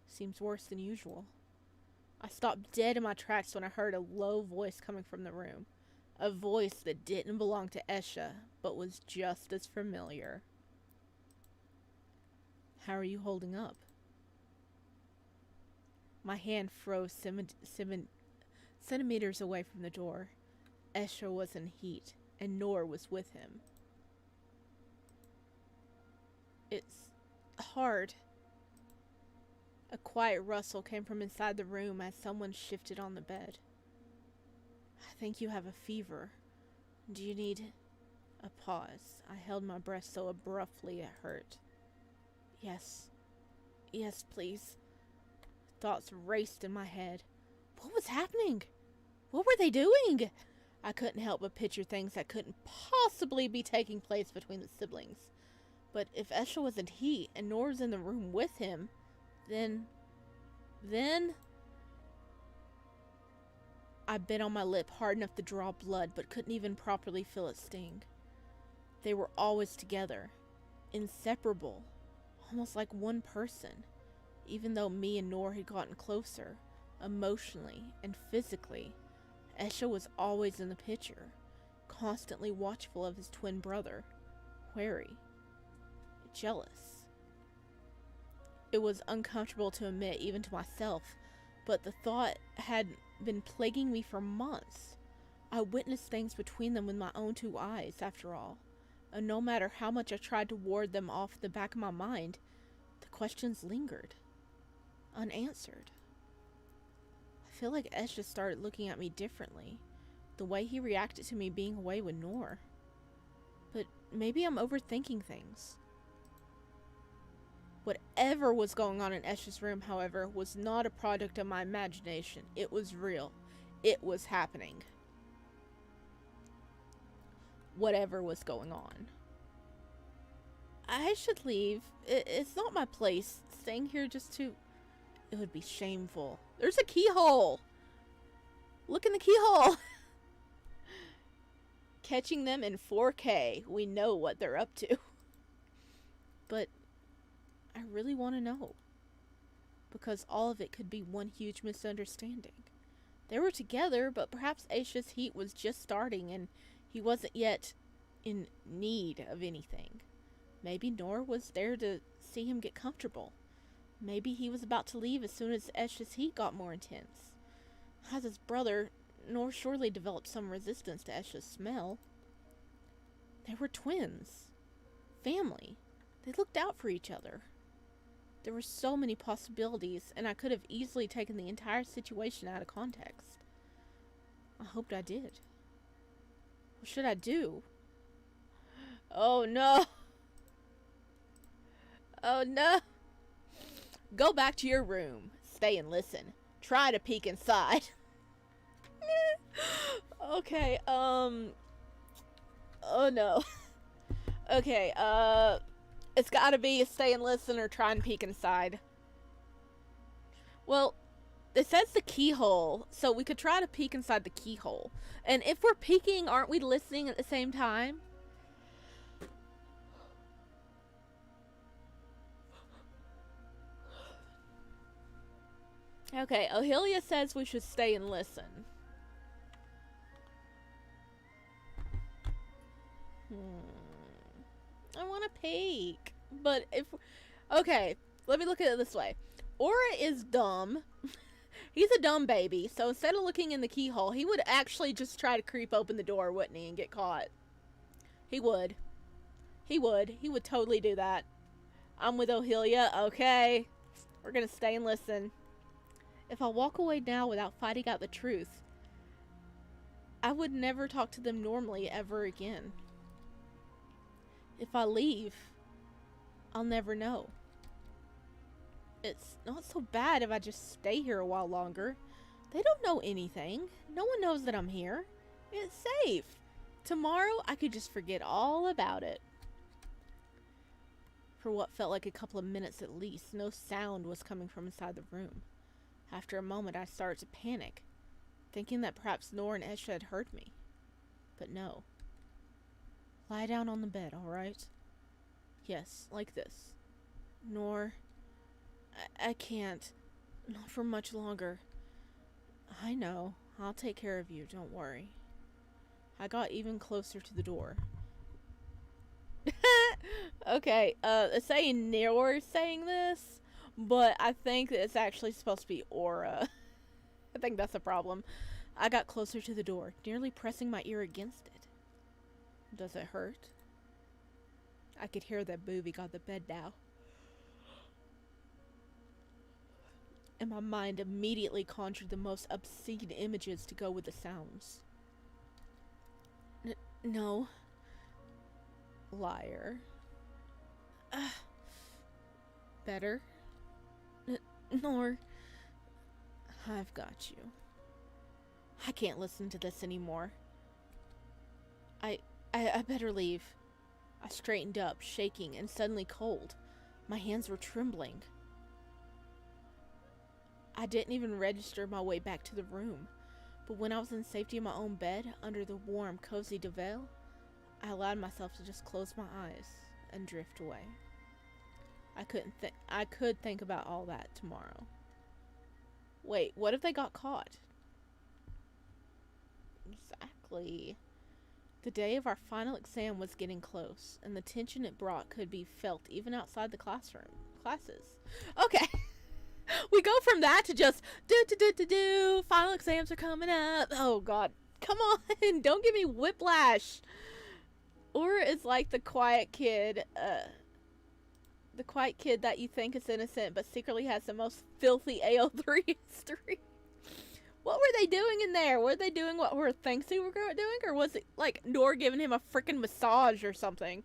Seems worse than usual. I stopped dead in my tracks when I heard a low voice coming from the room. A voice that didn't belong to Esha, but was just as familiar. How are you holding up? My hand froze centimeters away from the door. Esha was in heat, and Nor was with him. It's hard. A quiet rustle came from inside the room as someone shifted on the bed. I think you have a fever. Do you need a pause? I held my breath so abruptly it hurt. Yes. Yes, please. Thoughts raced in my head. What was happening? What were they doing? I couldn't help but picture things that couldn't possibly be taking place between the siblings. But if Esha wasn't he, and Nor was in the room with him, then... I bit on my lip hard enough to draw blood, but couldn't even properly feel it sting. They were always together. Inseparable. Almost like one person. Even though me and Nor had gotten closer, emotionally and physically, Esha was always in the picture, constantly watchful of his twin brother, wary, jealous. It was uncomfortable to admit even to myself, but the thought had been plaguing me for months. I witnessed things between them with my own two eyes, after all, and no matter how much I tried to ward them off the back of my mind, the questions lingered, unanswered. I feel like Esha started looking at me differently, the way he reacted to me being away with Nor. But maybe I'm overthinking things. Whatever was going on in Esha's room, however, was not a product of my imagination. It was real. It was happening. Whatever was going on. I should leave. It's not my place. Staying here just to... It would be shameful. There's a keyhole! Look in the keyhole! Catching them in 4K. We know what they're up to. But I really want to know. Because all of it could be one huge misunderstanding. They were together, but perhaps Aisha's heat was just starting and he wasn't yet in need of anything. Maybe Nor was there to see him get comfortable. Maybe he was about to leave as soon as Esha's heat got more intense. As his brother, Nor surely developed some resistance to Esha's smell. They were twins. Family. They looked out for each other. There were so many possibilities, and I could have easily taken the entire situation out of context. I hoped I did. What should I do? Oh no! Oh no! Go back to your room. Stay and listen. Try to peek inside. Okay, oh no. Okay, it's gotta be stay and listen or try and peek inside. Well, it says the keyhole, so we could try to peek inside the keyhole. And if we're peeking, aren't we listening at the same time? Okay, Ohelia says we should stay and listen. I want to peek. But if... Okay, let me look at it this way. Aura is dumb. He's a dumb baby, so instead of looking in the keyhole, he would actually just try to creep open the door, wouldn't he, and get caught. He would. He would. He would totally do that. I'm with Ohelia. Okay. We're gonna stay and listen. If I walk away now without finding out the truth, I would never talk to them normally ever again. If I leave, I'll never know. It's not so bad if I just stay here a while longer. They don't know anything. No one knows that I'm here. It's safe. Tomorrow, I could just forget all about it. For what felt like a couple of minutes at least, no sound was coming from inside the room. After a moment, I started to panic, thinking that perhaps Nor and Esha had heard me. But no. Lie down on the bed, alright? Yes, like this. Nor... I can't. Not for much longer. I know. I'll take care of you, don't worry. I got even closer to the door. Okay, it's saying Nor saying this, but I think that it's actually supposed to be Aura. I think that's a problem. I got closer to the door, nearly pressing my ear against it. Does it hurt? I could hear that Boobie got the bed now. And my mind immediately conjured the most obscene images to go with the sounds. No. Liar. Better. Nor, I've got you. I can't listen to this anymore. I better leave. I straightened up, shaking and suddenly cold. My hands were trembling. I didn't even register my way back to the room, but when I was in safety in my own bed, under the warm, cozy duvet, I allowed myself to just close my eyes and drift away. I could think about all that tomorrow. Wait, what if they got caught? Exactly. The day of our final exam was getting close, and the tension it brought could be felt even outside the classes. Okay. We go from that to just final exams are coming up. Oh god. Come on. Don't give me whiplash. Or it's like the quiet kid that you think is innocent but secretly has the most filthy AO3 history. What were they doing in there? Were they doing what Nora thinks they were doing? Or was it like Nora giving him a freaking massage or something?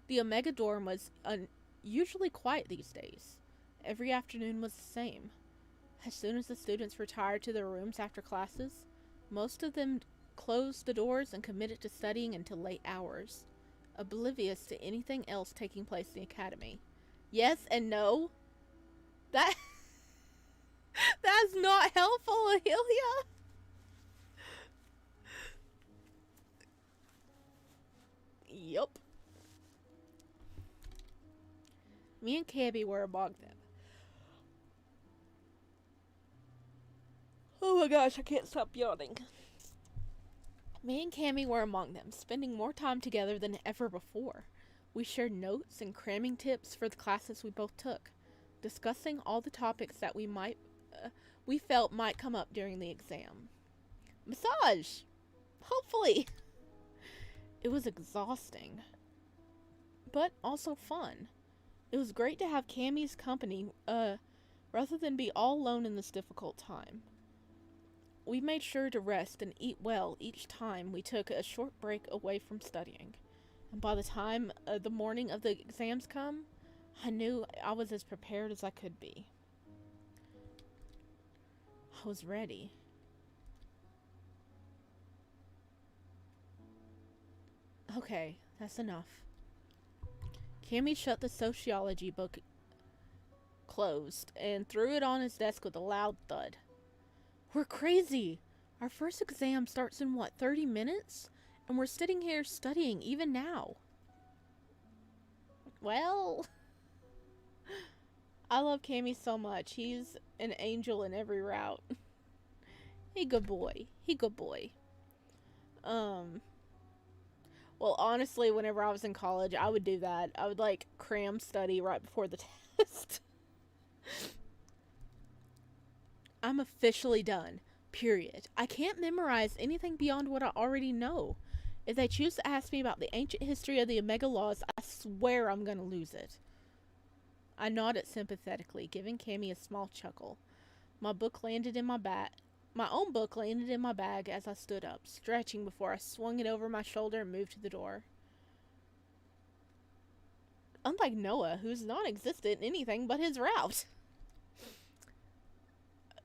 The Omega dorm was unusually quiet these days. Every afternoon was the same. As soon as the students retired to their rooms after classes, most of them closed the doors and committed to studying until late hours, oblivious to anything else taking place in the academy. Yes and no. That's not helpful, Ahelia. Yup. Me and Cabby were among them. Oh my gosh, I can't stop yawning. Me and Cammy were among them, spending more time together than ever before. We shared notes and cramming tips for the classes we both took, discussing all the topics that we felt might come up during the exam. Massage! Hopefully! It was exhausting, but also fun. It was great to have Cammy's company, rather than be all alone in this difficult time. We made sure to rest and eat well each time we took a short break away from studying. And by the time the morning of the exams come, I knew I was as prepared as I could be. I was ready. Okay, that's enough. Cammy shut the sociology book closed and threw it on his desk with a loud thud. We're crazy! Our first exam starts in 30 minutes? And we're sitting here studying even now. Well, I love Cammy so much. He's an angel in every route. He good boy. Well, honestly, whenever I was in college, I would do that. I would, cram study right before the test. I'm officially done. Period. I can't memorize anything beyond what I already know. If they choose to ask me about the ancient history of the Omega laws, I swear I'm gonna lose it. I nodded sympathetically, giving Cammy a small chuckle. My own book landed in my bag as I stood up, stretching before I swung it over my shoulder and moved to the door. Unlike Noah, who's non-existent in anything but his route.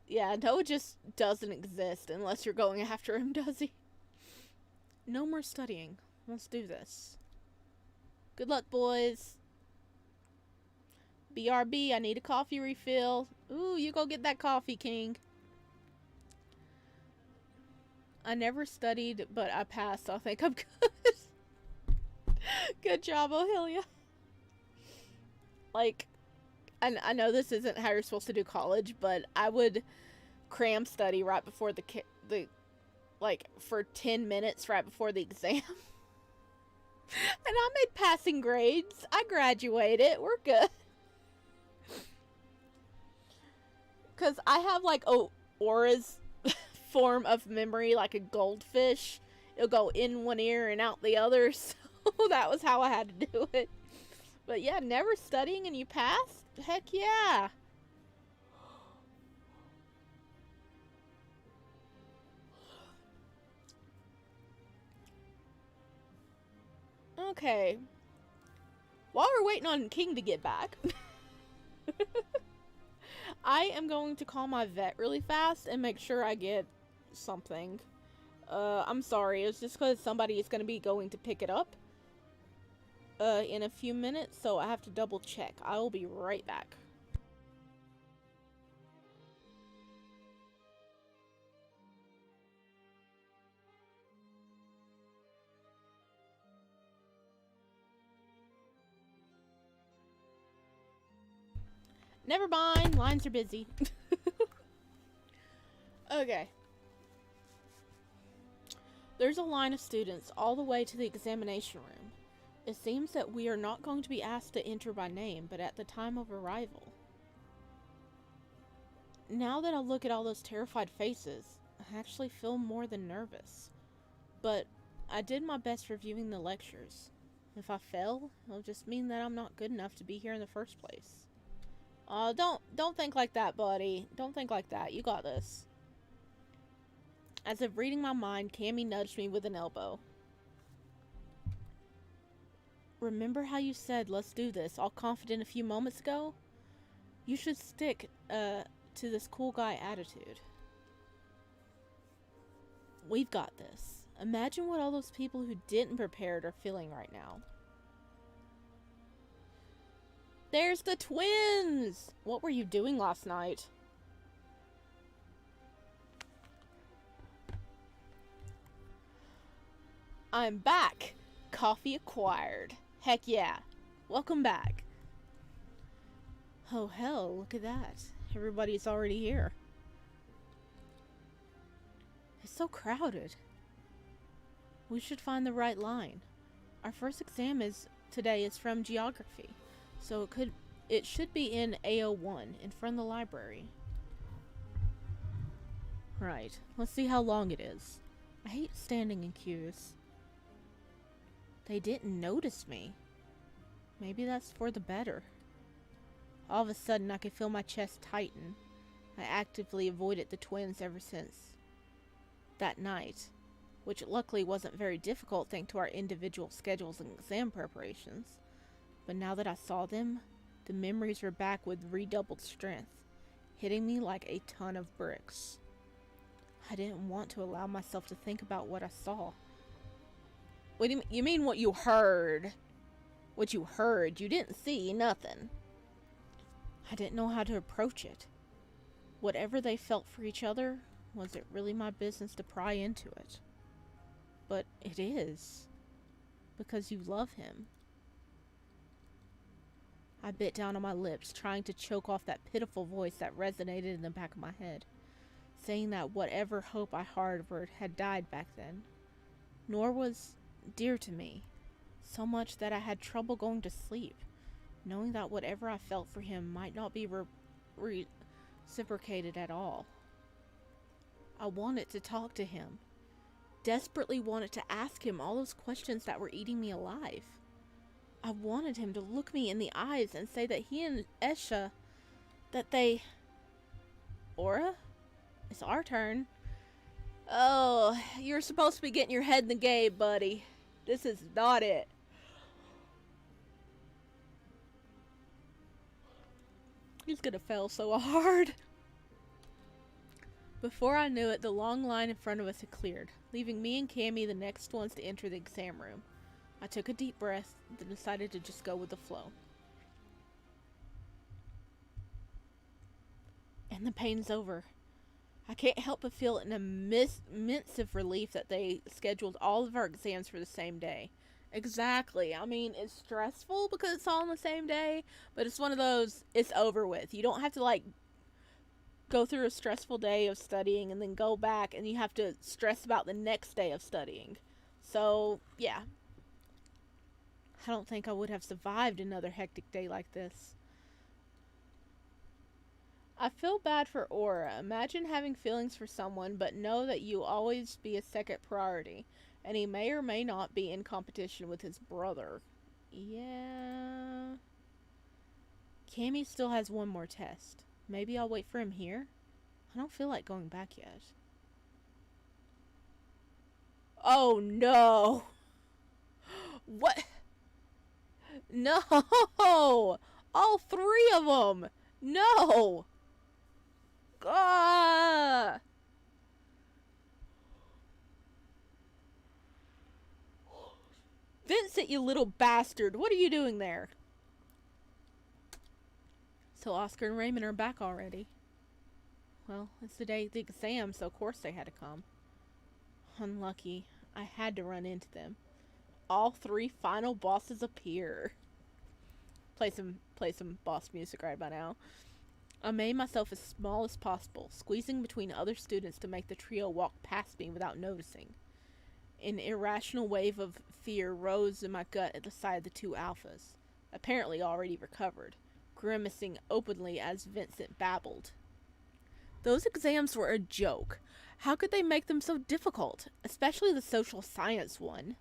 Yeah, Noah just doesn't exist unless you're going after him, does he? No more studying. Let's do this. Good luck, boys. BRB, I need a coffee refill. Ooh, you go get that coffee, King. I never studied, but I passed, so I think I'm good. Good job, Ohelia. I know this isn't how you're supposed to do college, but I would cram study right before for 10 minutes right before the exam. And I made passing grades. I graduated. We're good. Because I have, Aura's form of memory, like a goldfish. It'll go in one ear and out the other, so that was how I had to do it. But yeah, never studying and you passed? Heck yeah. Okay. While we're waiting on King to get back, I am going to call my vet really fast and make sure I get something. I'm sorry, it's just because somebody is going to be going to pick it up in a few minutes, so I have to double check. I will be right back. Never mind, lines are busy. Okay. There's a line of students all the way to the examination room. It seems that we are not going to be asked to enter by name, but at the time of arrival. Now that I look at all those terrified faces, I actually feel more than nervous. But I did my best reviewing the lectures. If I fail, it'll just mean that I'm not good enough to be here in the first place. Don't think like that, buddy. Don't think like that. You got this. As if reading my mind, Cammy nudged me with an elbow. Remember how you said, let's do this, all confident a few moments ago? You should stick, to this cool guy attitude. We've got this. Imagine what all those people who didn't prepare are feeling right now. There's the twins! What were you doing last night? I'm back! Coffee acquired. Heck yeah. Welcome back. Oh hell, look at that. Everybody's already here. It's so crowded. We should find the right line. Our first exam today is from geography, so it should be in A01 in front of the library. Right, let's see how long it is. I hate standing in queues. They didn't notice me. Maybe that's for the better. All of a sudden, I could feel my chest tighten. I actively avoided the twins ever since that night, which luckily wasn't very difficult thanks to our individual schedules and exam preparations. But now that I saw them, the memories were back with redoubled strength, hitting me like a ton of bricks. I didn't want to allow myself to think about what I saw. What do you mean what you heard? What you heard? You didn't see nothing. I didn't know how to approach it. Whatever they felt for each other, was it really my business to pry into it? But it is. Because you love him. I bit down on my lips, trying to choke off that pitiful voice that resonated in the back of my head, saying that whatever hope I harbored had died back then. Nor was dear to me, so much that I had trouble going to sleep, knowing that whatever I felt for him might not be reciprocated at all. I wanted to talk to him, desperately wanted to ask him all those questions that were eating me alive. I wanted him to look me in the eyes and say that he and Esha, that they... Aura? It's our turn. Oh, you're supposed to be getting your head in the game, buddy. This is not it. He's gonna fail so hard. Before I knew it, the long line in front of us had cleared, leaving me and Cammy the next ones to enter the exam room. I took a deep breath, then decided to just go with the flow. And the pain's over. I can't help but feel an immense relief that they scheduled all of our exams for the same day. Exactly. I mean, it's stressful because it's all on the same day, but it's one of those, it's over with. You don't have to, like, go through a stressful day of studying and then go back and you have to stress about the next day of studying. So, yeah. I don't think I would have survived another hectic day like this. I feel bad for Aura. Imagine having feelings for someone, but know that you always be a second priority, and he may or may not be in competition with his brother. Yeah. Cammy still has one more test. Maybe I'll wait for him here? I don't feel like going back yet. Oh no! What? No! All three of them! No! Ah! Vincent, you little bastard! What are you doing there? So Oscar and Raymond are back already. Well, it's the day of the exam, so of course they had to come. Unlucky. I had to run into them. All three final bosses appear. Play some boss music right by now. I made myself as small as possible, squeezing between other students to make the trio walk past me without noticing. An irrational wave of fear rose in my gut at the sight of the two alphas, apparently already recovered, grimacing openly as Vincent babbled. Those exams were a joke. How could they make them so difficult, especially the social science one?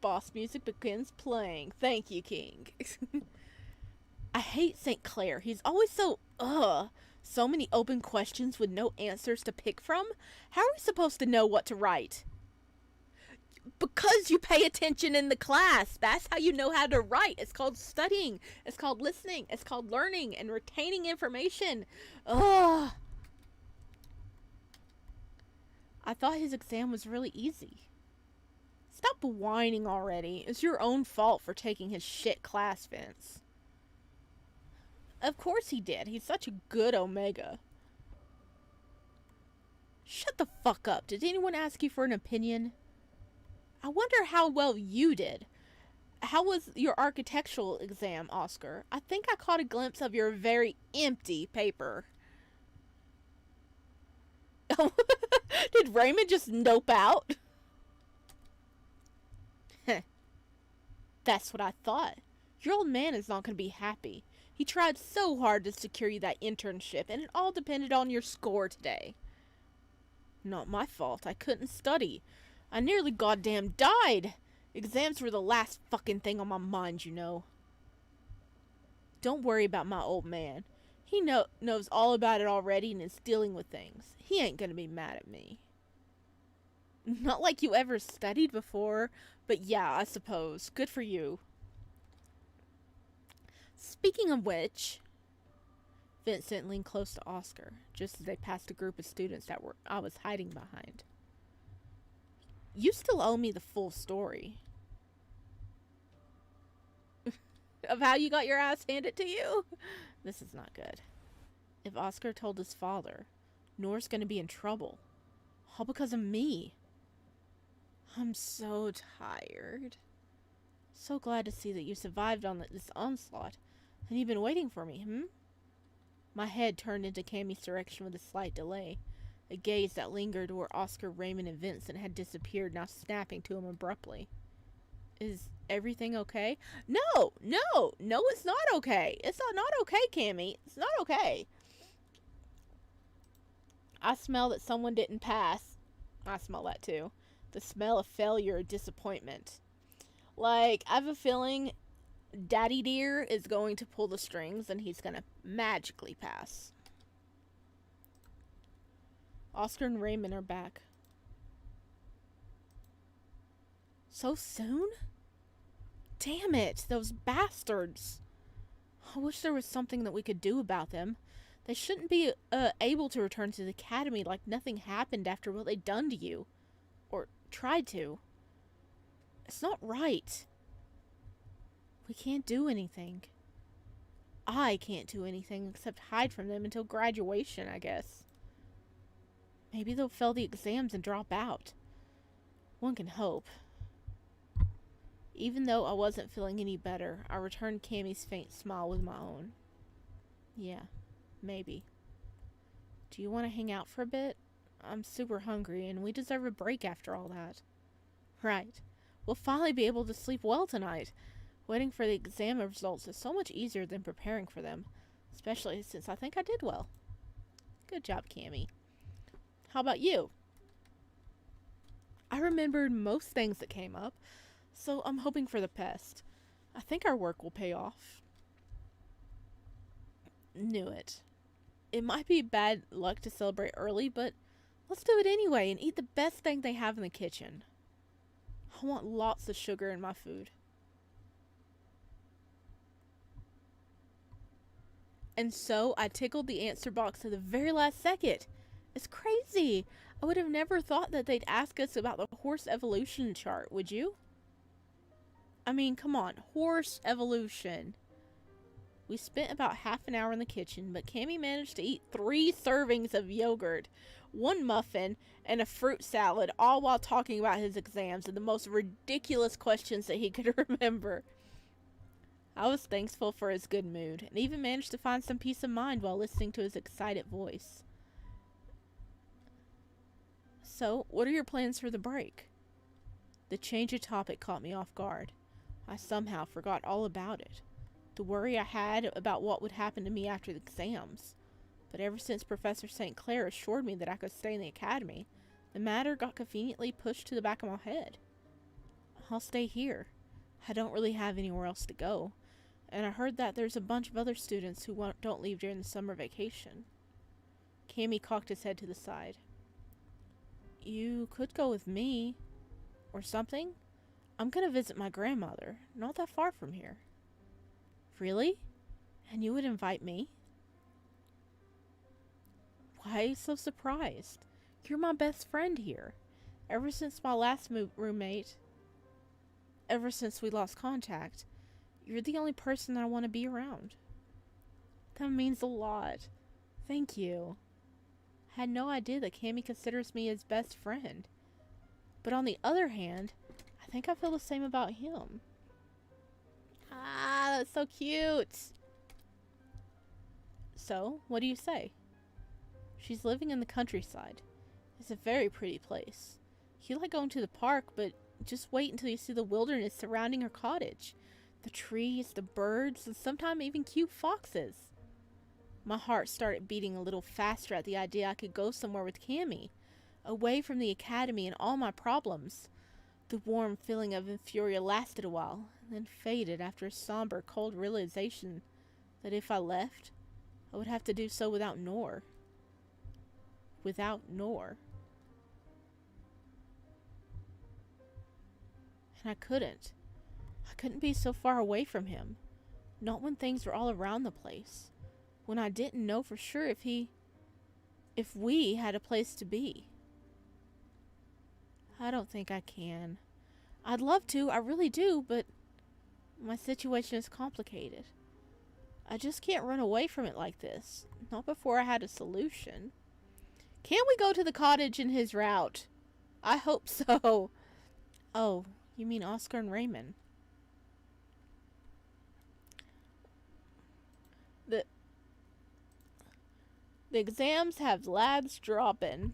Boss music begins playing. Thank you, King. I hate St. Clair. He's always so, so many open questions with no answers to pick from. How are we supposed to know what to write? Because you pay attention in the class. That's how you know how to write. It's called studying. It's called listening. It's called learning and retaining information. Ugh. I thought his exam was really easy. Stop whining already. It's your own fault for taking his shit class, Vince. Of course he did. He's such a good Omega. Shut the fuck up. Did anyone ask you for an opinion? I wonder how well you did. How was your architectural exam, Oscar? I think I caught a glimpse of your very empty paper. Did Raymond just nope out? That's what I thought. Your old man is not going to be happy. He tried so hard to secure you that internship, and it all depended on your score today. Not my fault. I couldn't study. I nearly goddamn died. Exams were the last fucking thing on my mind, you know. Don't worry about my old man. He knows all about it already and is dealing with things. He ain't gonna be mad at me. Not like you ever studied before, but yeah, I suppose. Good for you. Speaking of which, Vincent leaned close to Oscar, just as they passed a group of students that I was hiding behind. You still owe me the full story. Of how you got your ass handed to you? This is not good. If Oscar told his father, Nora's gonna be in trouble. All because of me. I'm so tired. So glad to see that you survived on this onslaught. And you've been waiting for me, My head turned into Cammy's direction with a slight delay. A gaze that lingered where Oscar, Raymond, and Vincent had disappeared, now snapping to him abruptly. Is everything okay? No, it's not okay. It's not okay, Cammy. It's not okay. I smell that someone didn't pass. I smell that too. The smell of failure or disappointment. Like, I have a feeling Daddy Dear is going to pull the strings and he's gonna magically pass. Oscar and Raymond are back. So soon? Damn it, those bastards. I wish there was something that we could do about them. They shouldn't be able to return to the academy like nothing happened after what they'd done to you. Or tried to. It's not right. We can't do anything. I can't do anything except hide from them until graduation, I guess. Maybe they'll fail the exams and drop out. One can hope. Even though I wasn't feeling any better, I returned Cammy's faint smile with my own. Yeah, maybe. Do you want to hang out for a bit? I'm super hungry, and we deserve a break after all that. Right. We'll finally be able to sleep well tonight. Waiting for the exam results is so much easier than preparing for them, especially since I think I did well. Good job, Cammy. How about you? I remembered most things that came up, so I'm hoping for the best. I think our work will pay off. Knew it. It might be bad luck to celebrate early, but let's do it anyway and eat the best thing they have in the kitchen. I want lots of sugar in my food. And so I tickled the answer box at the very last second. It's crazy. I would have never thought that they'd ask us about the horse evolution chart, would you? I mean, come on, horse evolution. We spent about half an hour in the kitchen, but Cammy managed to eat 3 servings of yogurt, 1 muffin, and a fruit salad, all while talking about his exams and the most ridiculous questions that he could remember. I was thankful for his good mood, and even managed to find some peace of mind while listening to his excited voice. So, what are your plans for the break? The change of topic caught me off guard. I somehow forgot all about it. The worry I had about what would happen to me after the exams. But ever since Professor St. Clair assured me that I could stay in the academy, the matter got conveniently pushed to the back of my head. I'll stay here. I don't really have anywhere else to go, and I heard that there's a bunch of other students who don't leave during the summer vacation. Cammy cocked his head to the side. You could go with me, or something. I'm gonna visit my grandmother, not that far from here. Really? And you would invite me? Why are you so surprised? You're my best friend here. Ever since my last roommate, ever since we lost contact, you're the only person that I want to be around. That means a lot. Thank you. I had no idea that Cammy considers me his best friend. But on the other hand, I think I feel the same about him. Ah, that's so cute. So, what do you say? She's living in the countryside. It's a very pretty place. You like going to the park, but just wait until you see the wilderness surrounding her cottage. The trees, the birds, and sometimes even cute foxes. My heart started beating a little faster at the idea I could go somewhere with Cammy, away from the academy and all my problems. The warm feeling of euphoria lasted a while, then faded after a somber, cold realization that if I left, I would have to do so without Nor. Without Nor. And I couldn't. I couldn't be so far away from him. Not when things were all around the place. When I didn't know for sure if we had a place to be. I don't think I can. I'd love to, I really do, but my situation is complicated. I just can't run away from it like this. Not before I had a solution. Can we go to the cottage in his route? I hope so. Oh, you mean Oscar and Raymond? The exams have labs dropping.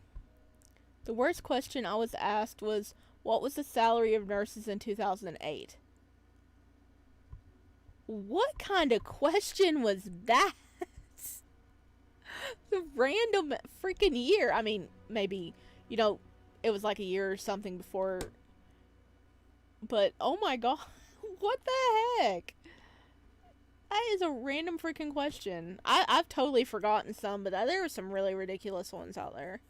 The worst question I was asked was, what was the salary of nurses in 2008? What kind of question was that? The random freaking year. I mean, maybe, it was like a year or something before. But, oh my god. What the heck? That is a random freaking question. I've totally forgotten some, but there were some really ridiculous ones out there.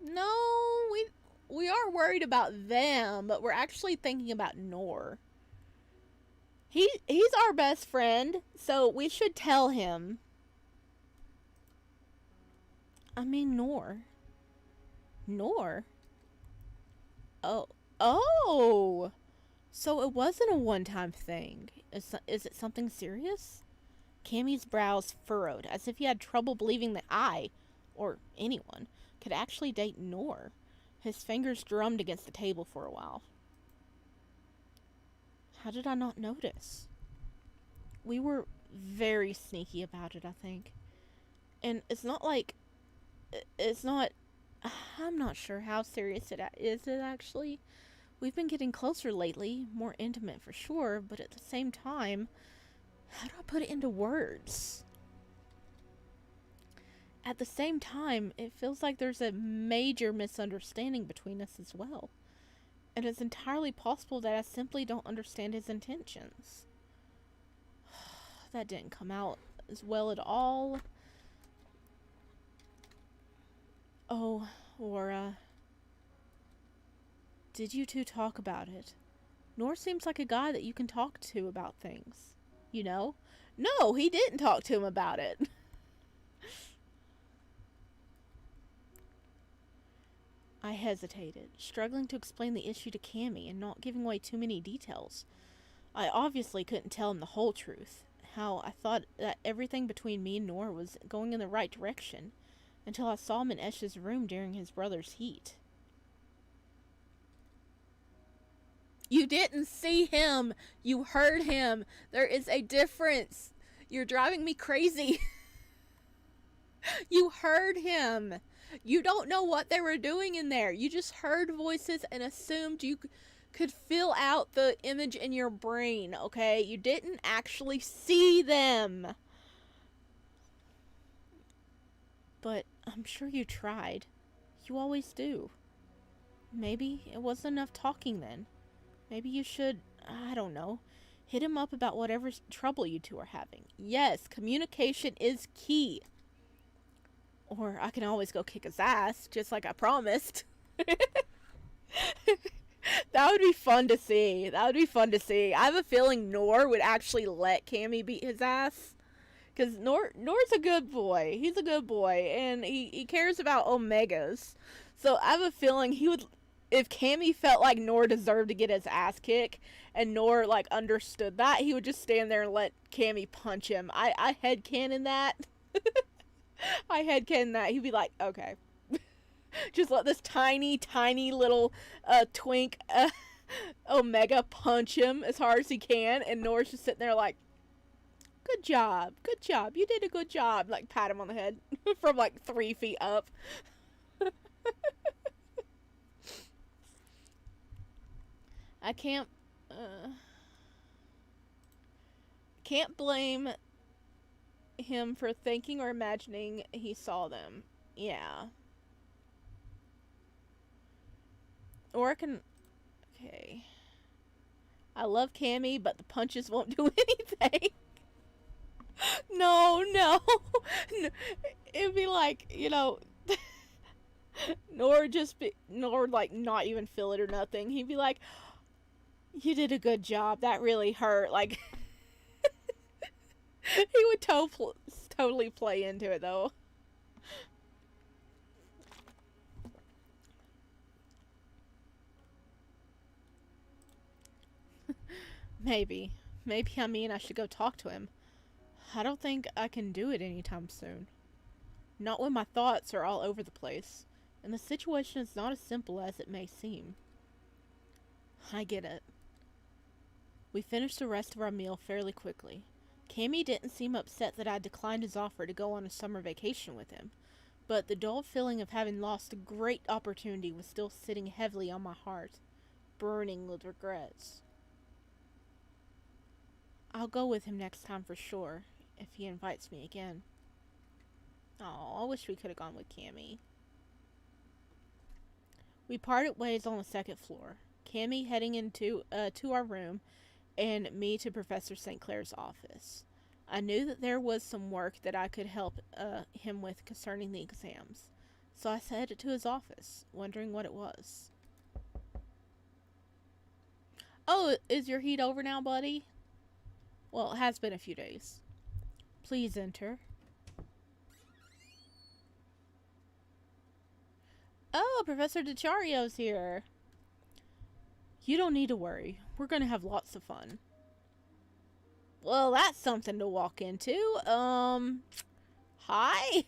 No, we are worried about them, but we're actually thinking about Nor. He's our best friend, so we should tell him. I mean Nor. Nor? Oh! So it wasn't a one-time thing. Is it something serious? Cammy's brows furrowed, as if he had trouble believing that I, or anyone, could actually date Nor. His fingers drummed against the table for a while. How did I not notice? We were very sneaky about it, I think. And it's not like... I'm not sure how serious it actually. We've been getting closer lately, more intimate for sure, but at the same time, how do I put it into words? At the same time, it feels like there's a major misunderstanding between us as well. And it's entirely possible that I simply don't understand his intentions. That didn't come out as well at all. Oh, Aura. Did you two talk about it? Nor seems like a guy that you can talk to about things. You know? No, he didn't talk to him about it. I hesitated, struggling to explain the issue to Cammy and not giving away too many details. I obviously couldn't tell him the whole truth, how I thought that everything between me and Nora was going in the right direction, until I saw him in Esh's room during his brother's heat. You didn't see him. You heard him. There is a difference. You're driving me crazy. You heard him. You don't know what they were doing in there. You just heard voices and assumed you could fill out the image in your brain, okay? You didn't actually see them. But I'm sure you tried. You always do. Maybe it wasn't enough talking then. Maybe you should, I don't know, hit him up about whatever trouble you two are having. Yes, communication is key. Or I can always go kick his ass, just like I promised. That would be fun to see. That would be fun to see. I have a feeling Nor would actually let Cammy beat his ass. Because Nor's a good boy. He's a good boy. And he cares about Omegas. So I have a feeling he would... If Cammy felt like Nor deserved to get his ass kicked, and Nor, like, understood that, he would just stand there and let Cammy punch him. I headcanon that. I headcanon that. He'd be like, okay. Just let this tiny, tiny little twink Omega punch him as hard as he can, and Nor's just sitting there like, good job, you did a good job. Like, pat him on the head from, like, 3 feet up. I can't blame him for thinking or imagining he saw them. Yeah. Or I can... Okay. I love Cammy, but the punches won't do anything. No. It'd be like, you know... Nor like not even feel it or nothing. He'd be like, you did a good job. That really hurt. Like, he would totally play into it though. Maybe I mean I should go talk to him. I don't think I can do it anytime soon. Not when my thoughts are all over the place. And the situation is not as simple as it may seem. I get it. We finished the rest of our meal fairly quickly. Cammy didn't seem upset that I declined his offer to go on a summer vacation with him, but the dull feeling of having lost a great opportunity was still sitting heavily on my heart, burning with regrets. I'll go with him next time for sure, if he invites me again. Oh, I wish we could have gone with Cammy. We parted ways on the second floor. Cammy heading into to our room, and me to Professor St. Clair's office. I knew that there was some work that I could help him with concerning the exams, so I headed to his office, wondering what it was. Oh, is your heat over now, buddy? Well, it has been a few days. Please enter. Oh, Professor DiCiario's here. You don't need to worry. We're gonna have lots of fun. Well, that's something to walk into. Hi?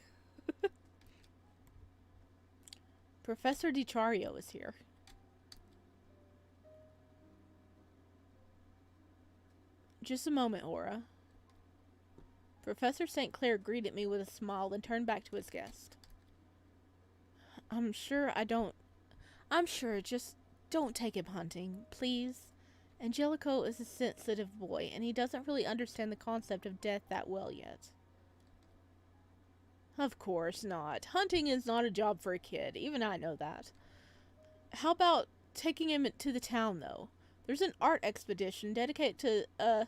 Professor DiCiario is here. Just a moment, Aura. Professor St. Clair greeted me with a smile, then turned back to his guest. I'm sure, just don't take him hunting, please. Angelico is a sensitive boy, and he doesn't really understand the concept of death that well yet. Of course not. Hunting is not a job for a kid. Even I know that. How about taking him to the town, though. There's an art expedition dedicated to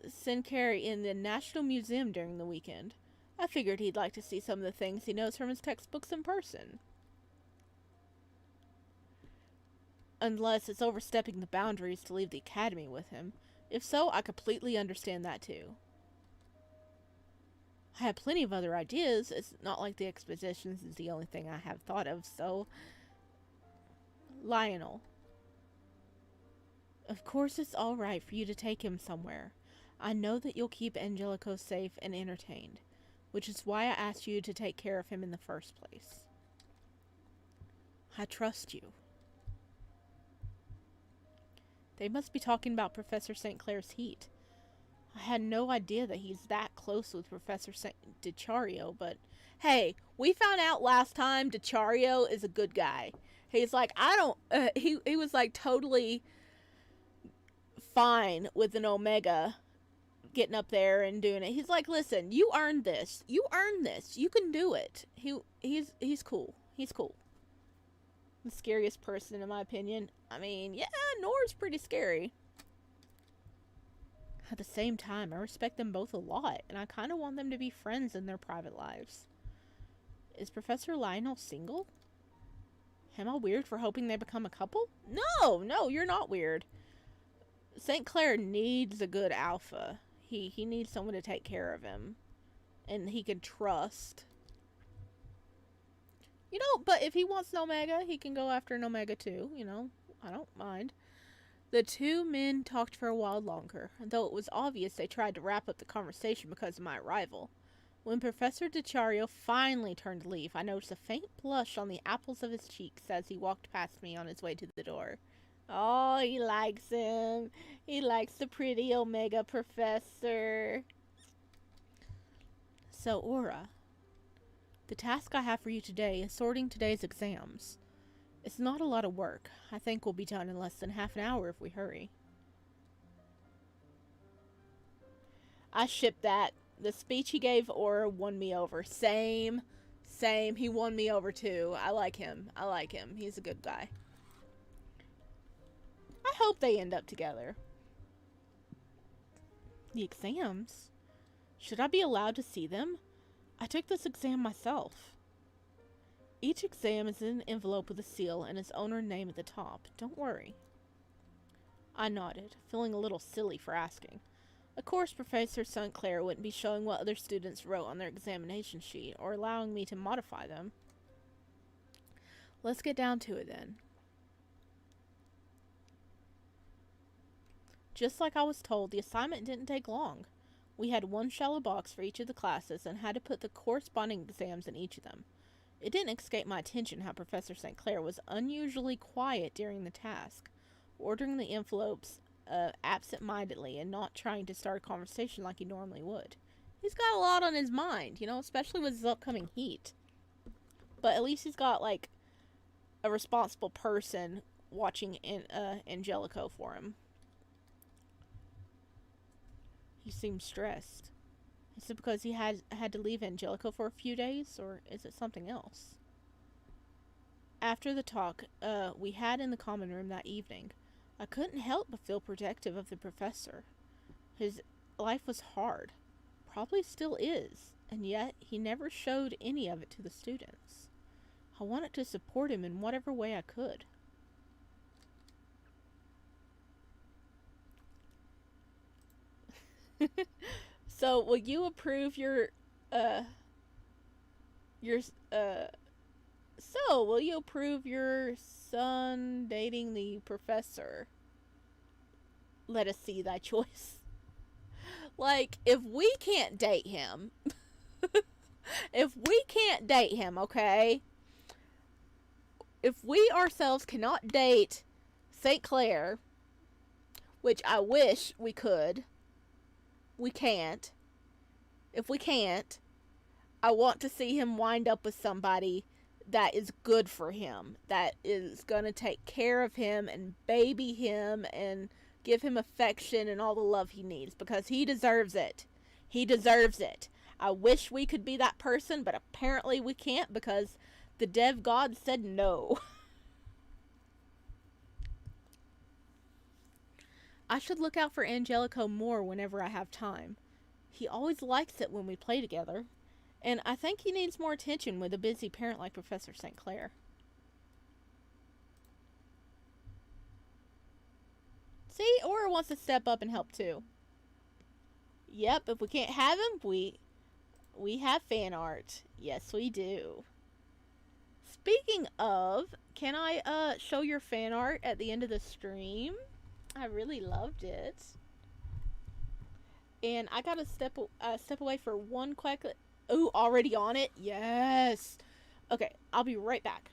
Sinclair in the National Museum during the weekend. I figured he'd like to see some of the things he knows from his textbooks in person. Unless it's overstepping the boundaries to leave the academy with him. If so, I completely understand that too. I have plenty of other ideas. It's not like the expeditions is the only thing I have thought of, so... Lionel. Of course it's alright for you to take him somewhere. I know that you'll keep Angelico safe and entertained, which is why I asked you to take care of him in the first place. I trust you. They must be talking about Professor St. Clair's heat. I had no idea that he's that close with Professor DiCario, but hey, we found out last time DiCario is a good guy. He's like, he was like totally fine with an Omega getting up there and doing it. He's like, listen, you earned this. You earned this. You can do it. He's cool. He's cool. The scariest person in my opinion. I mean, yeah, Nora's pretty scary. At the same time, I respect them both a lot, and I kind of want them to be friends in their private lives. Is Professor Lionel single? Am I weird for hoping they become a couple? No, you're not weird. St. Clair needs a good alpha. He needs someone to take care of him. And he can trust. You know, but if he wants an Omega, he can go after an Omega too, you know. I don't mind. The two men talked for a while longer, though it was obvious they tried to wrap up the conversation because of my arrival. When Professor DiCario finally turned to leave, I noticed a faint blush on the apples of his cheeks as he walked past me on his way to the door. Oh, he likes him. He likes the pretty Omega professor. So, Aura, the task I have for you today is sorting today's exams. It's not a lot of work. I think we'll be done in less than half an hour if we hurry. I ship that. The speech he gave Aura won me over. Same. He won me over too. I like him. He's a good guy. I hope they end up together. The exams? Should I be allowed to see them? I took this exam myself. Each exam is in an envelope with a seal and its owner name at the top. Don't worry. I nodded, feeling a little silly for asking. Of course, Professor St. Clair wouldn't be showing what other students wrote on their examination sheet, or allowing me to modify them. Let's get down to it then. Just like I was told, the assignment didn't take long. We had one shallow box for each of the classes and had to put the corresponding exams in each of them. It didn't escape my attention how Professor St. Clair was unusually quiet during the task, ordering the envelopes absent-mindedly and not trying to start a conversation like he normally would. He's got a lot on his mind, you know, especially with his upcoming heat. But at least he's got, like, a responsible person watching Angelico for him. He seems stressed. Is it because he had to leave Angelico for a few days, or is it something else? After the talk we had in the common room that evening, I couldn't help but feel protective of the professor. His life was hard, probably still is, and yet he never showed any of it to the students. I wanted to support him in whatever way I could. So, will you approve will you approve your son dating the professor? Let us see thy choice. Like, if we can't date him, okay? If we ourselves cannot date St. Clair, which I wish we could, we can't. If we can't, I want to see him wind up with somebody that is good for him, that is going to take care of him and baby him and give him affection and all the love he needs, because he deserves it. He deserves it. I wish we could be that person, but apparently we can't, because the dev god said no. I should look out for Angelico more whenever I have time. He always likes it when we play together, and I think he needs more attention with a busy parent like Professor St. Clair. See, Aura wants to step up and help too. Yep, if we can't have him, we have fan art. Yes, we do. Speaking of, can I show your fan art at the end of the stream? I really loved it. And I gotta step away for one quick. Ooh, already on it. Yes. Okay, I'll be right back.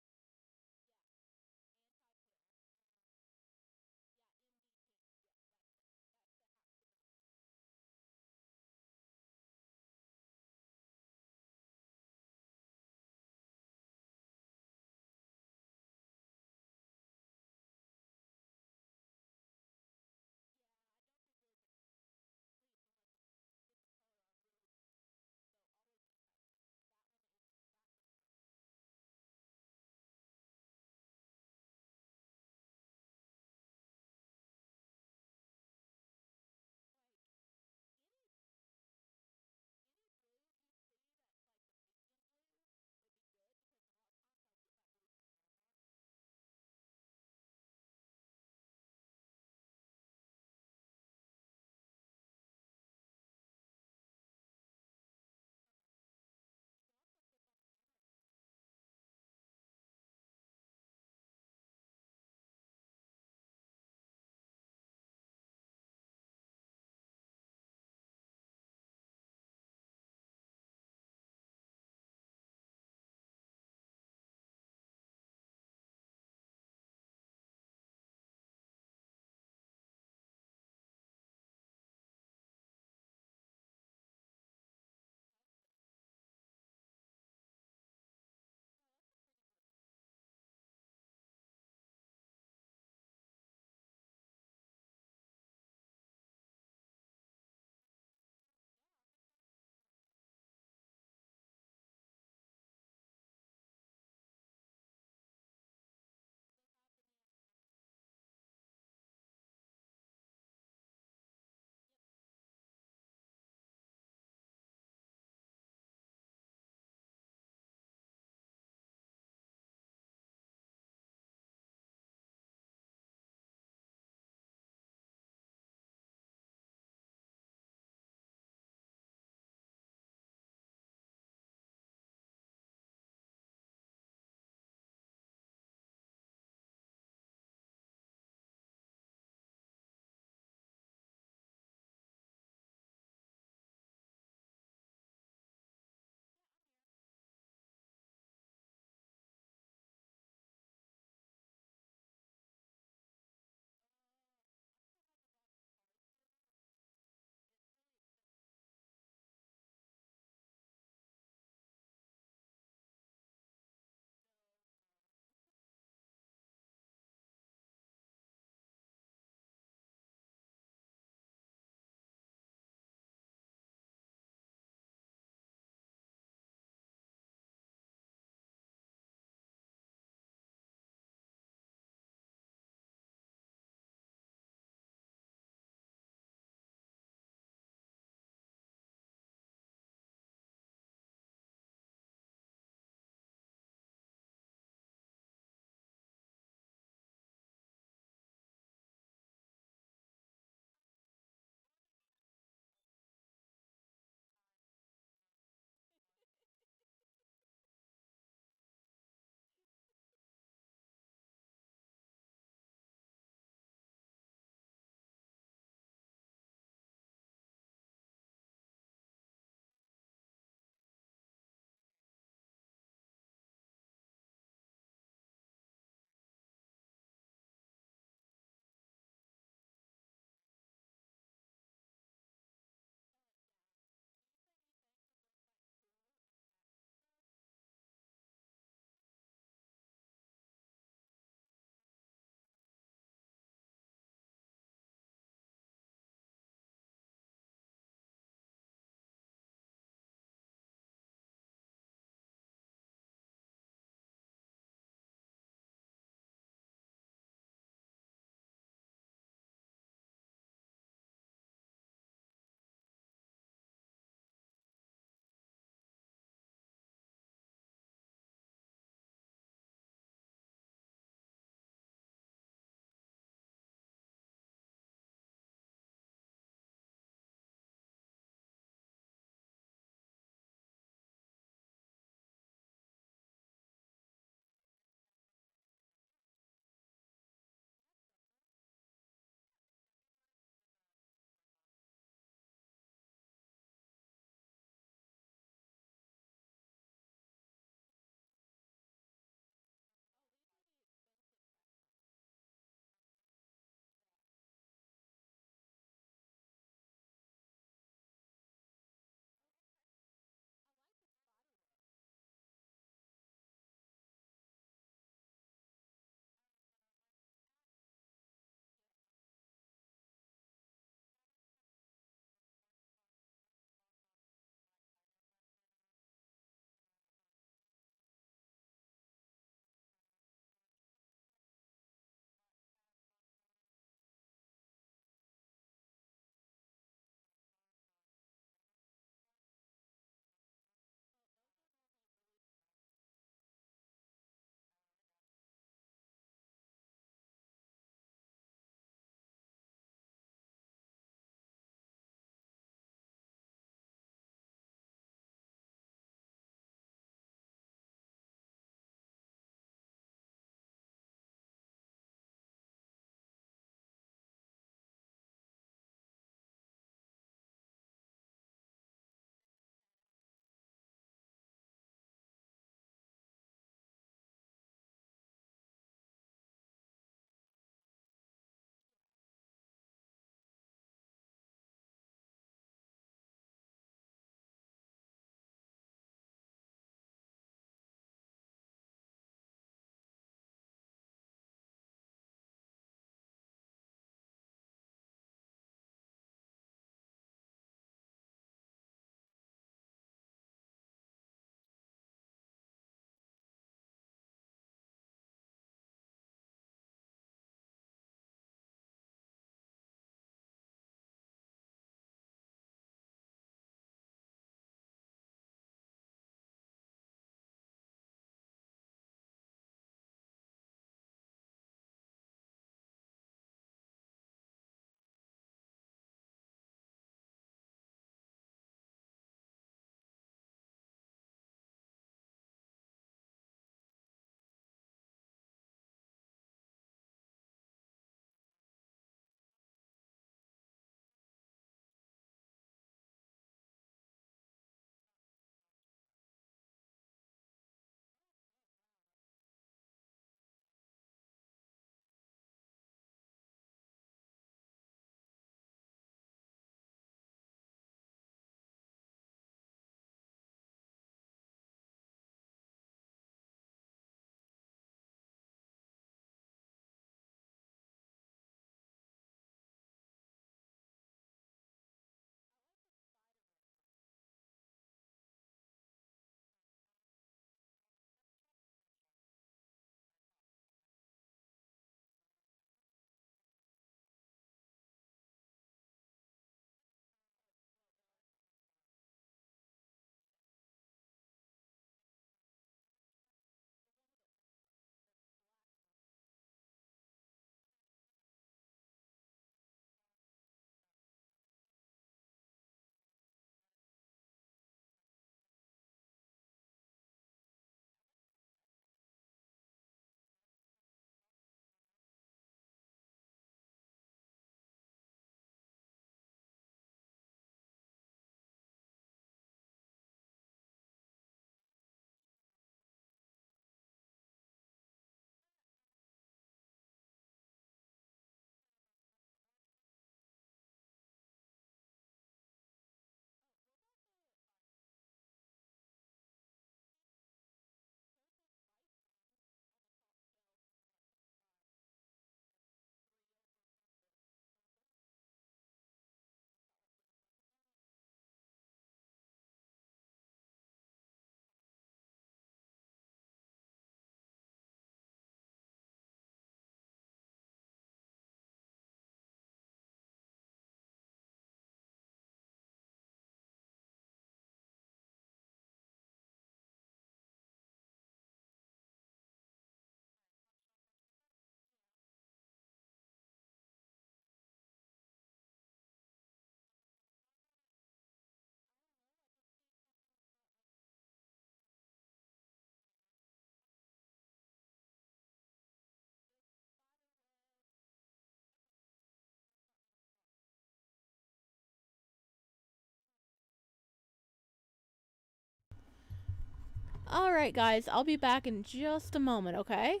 Alright, guys, I'll be back in just a moment, okay?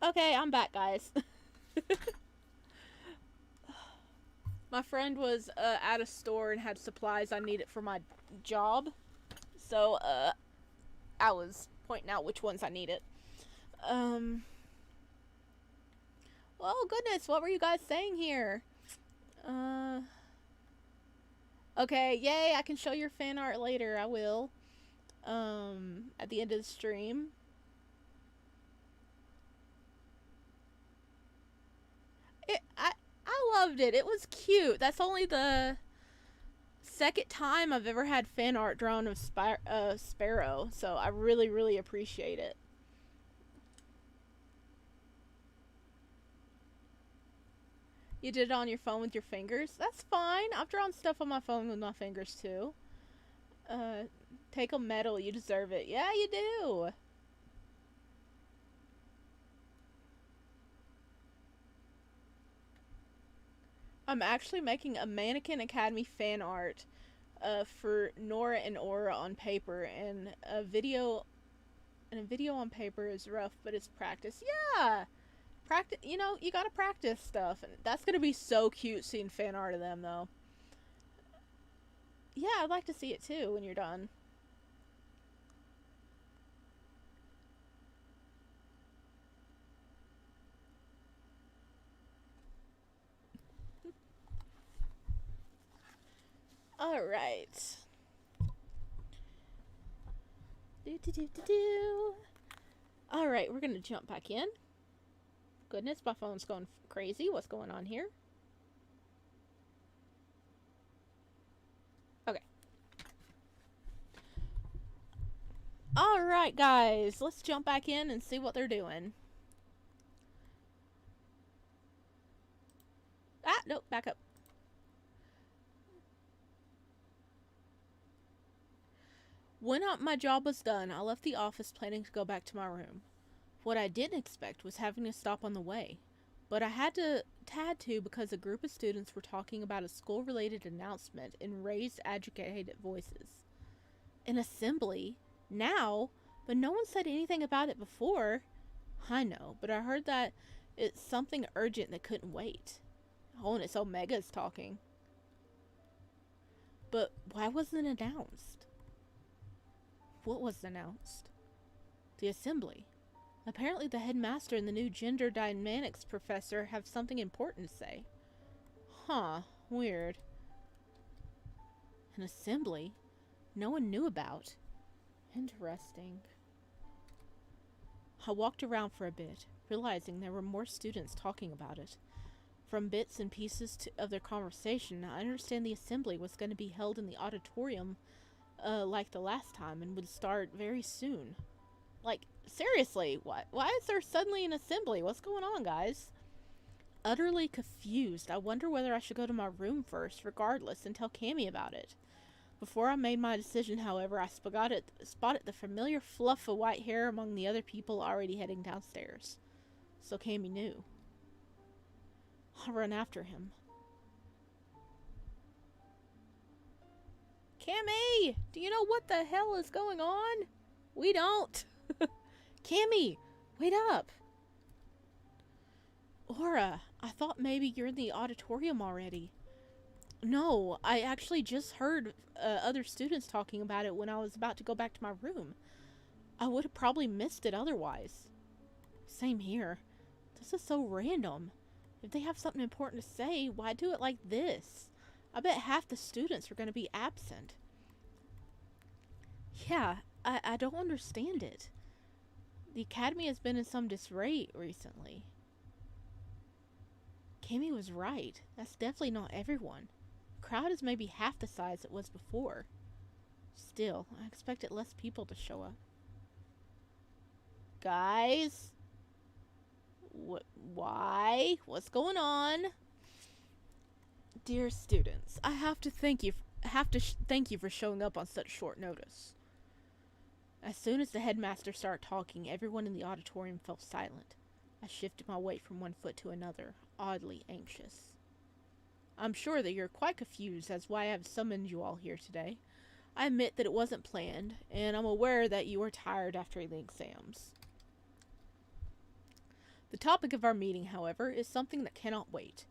Okay, I'm back, guys. My friend was at a store and had supplies I needed for my job. So, I was pointing out which ones I needed. Um, well, goodness, what were you guys saying here? Uh, okay, yay, I can show your fan art later. I will. At the end of the stream. I loved it. It was cute. That's only the second time I've ever had fan art drawn of Sparrow, so I really, really appreciate it. You did it on your phone with your fingers? That's fine. I've drawn stuff on my phone with my fingers too. Uh, take a medal. You deserve it. Yeah, you do. I'm actually making a Mannequin Academy fan art for Nora and Aura on paper, and a video on paper is rough, but it's practice. Yeah, practice. You know, you gotta practice stuff, and that's gonna be so cute seeing fan art of them, though. Yeah, I'd like to see it too when you're done. All right. Do do do do do. All right, we're gonna jump back in. Goodness, my phone's going crazy. What's going on here? Okay. All right, guys, let's jump back in and see what they're doing. Ah, nope, back up. When my job was done, I left the office planning to go back to my room. What I didn't expect was having to stop on the way, but I had to because a group of students were talking about a school-related announcement in raised, agitated voices. An assembly? Now? But no one said anything about it before. I know, but I heard that it's something urgent that couldn't wait. Oh, and it's Omega's talking. But why wasn't it announced? What was announced? The assembly. Apparently, the headmaster and the new gender dynamics professor have something important to say. Huh, weird. An assembly no one knew about. Interesting. I walked around for a bit, realizing there were more students talking about it. From bits and pieces of their conversation, I understand the assembly was going to be held in the auditorium like the last time and would start very soon. Like, seriously, what? Why is there suddenly an assembly? What's going on, guys? Utterly confused, I wonder whether I should go to my room first, regardless, and tell Cammy about it. Before I made my decision, however, I spotted the familiar fluff of white hair among the other people already heading downstairs. So Cammy knew. I'll run after him. Cammy! Do you know what the hell is going on? We don't. Cammy, wait up. Aura, I thought maybe you're in the auditorium already. No, I actually just heard other students talking about it when I was about to go back to my room. I would have probably missed it otherwise. Same here. This is so random. If they have something important to say, why do it like this? I bet half the students are going to be absent. Yeah, I don't understand it. The academy has been in some disarray recently. Cammy was right. That's definitely not everyone. The crowd is maybe half the size it was before. Still, I expected less people to show up. Guys? Why? What's going on? Dear students, I have to thank you for showing up on such short notice. As soon as the headmaster started talking, everyone in the auditorium fell silent. I shifted my weight from one foot to another, oddly anxious. I'm sure that you're quite confused as why I have summoned you all here today. I admit that it wasn't planned, and I'm aware that you are tired after the exams. The topic of our meeting, however, is something that cannot wait.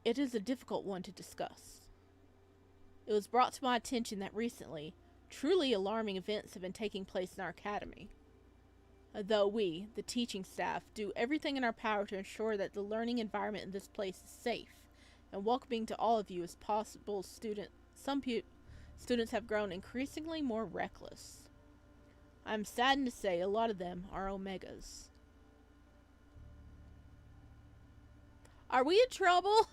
It is a difficult one to discuss. It was brought to my attention that recently, truly alarming events have been taking place in our academy. Though we, the teaching staff, do everything in our power to ensure that the learning environment in this place is safe and welcoming to all of you as possible, students have grown increasingly more reckless. I'm saddened to say a lot of them are Omegas. Are we in trouble?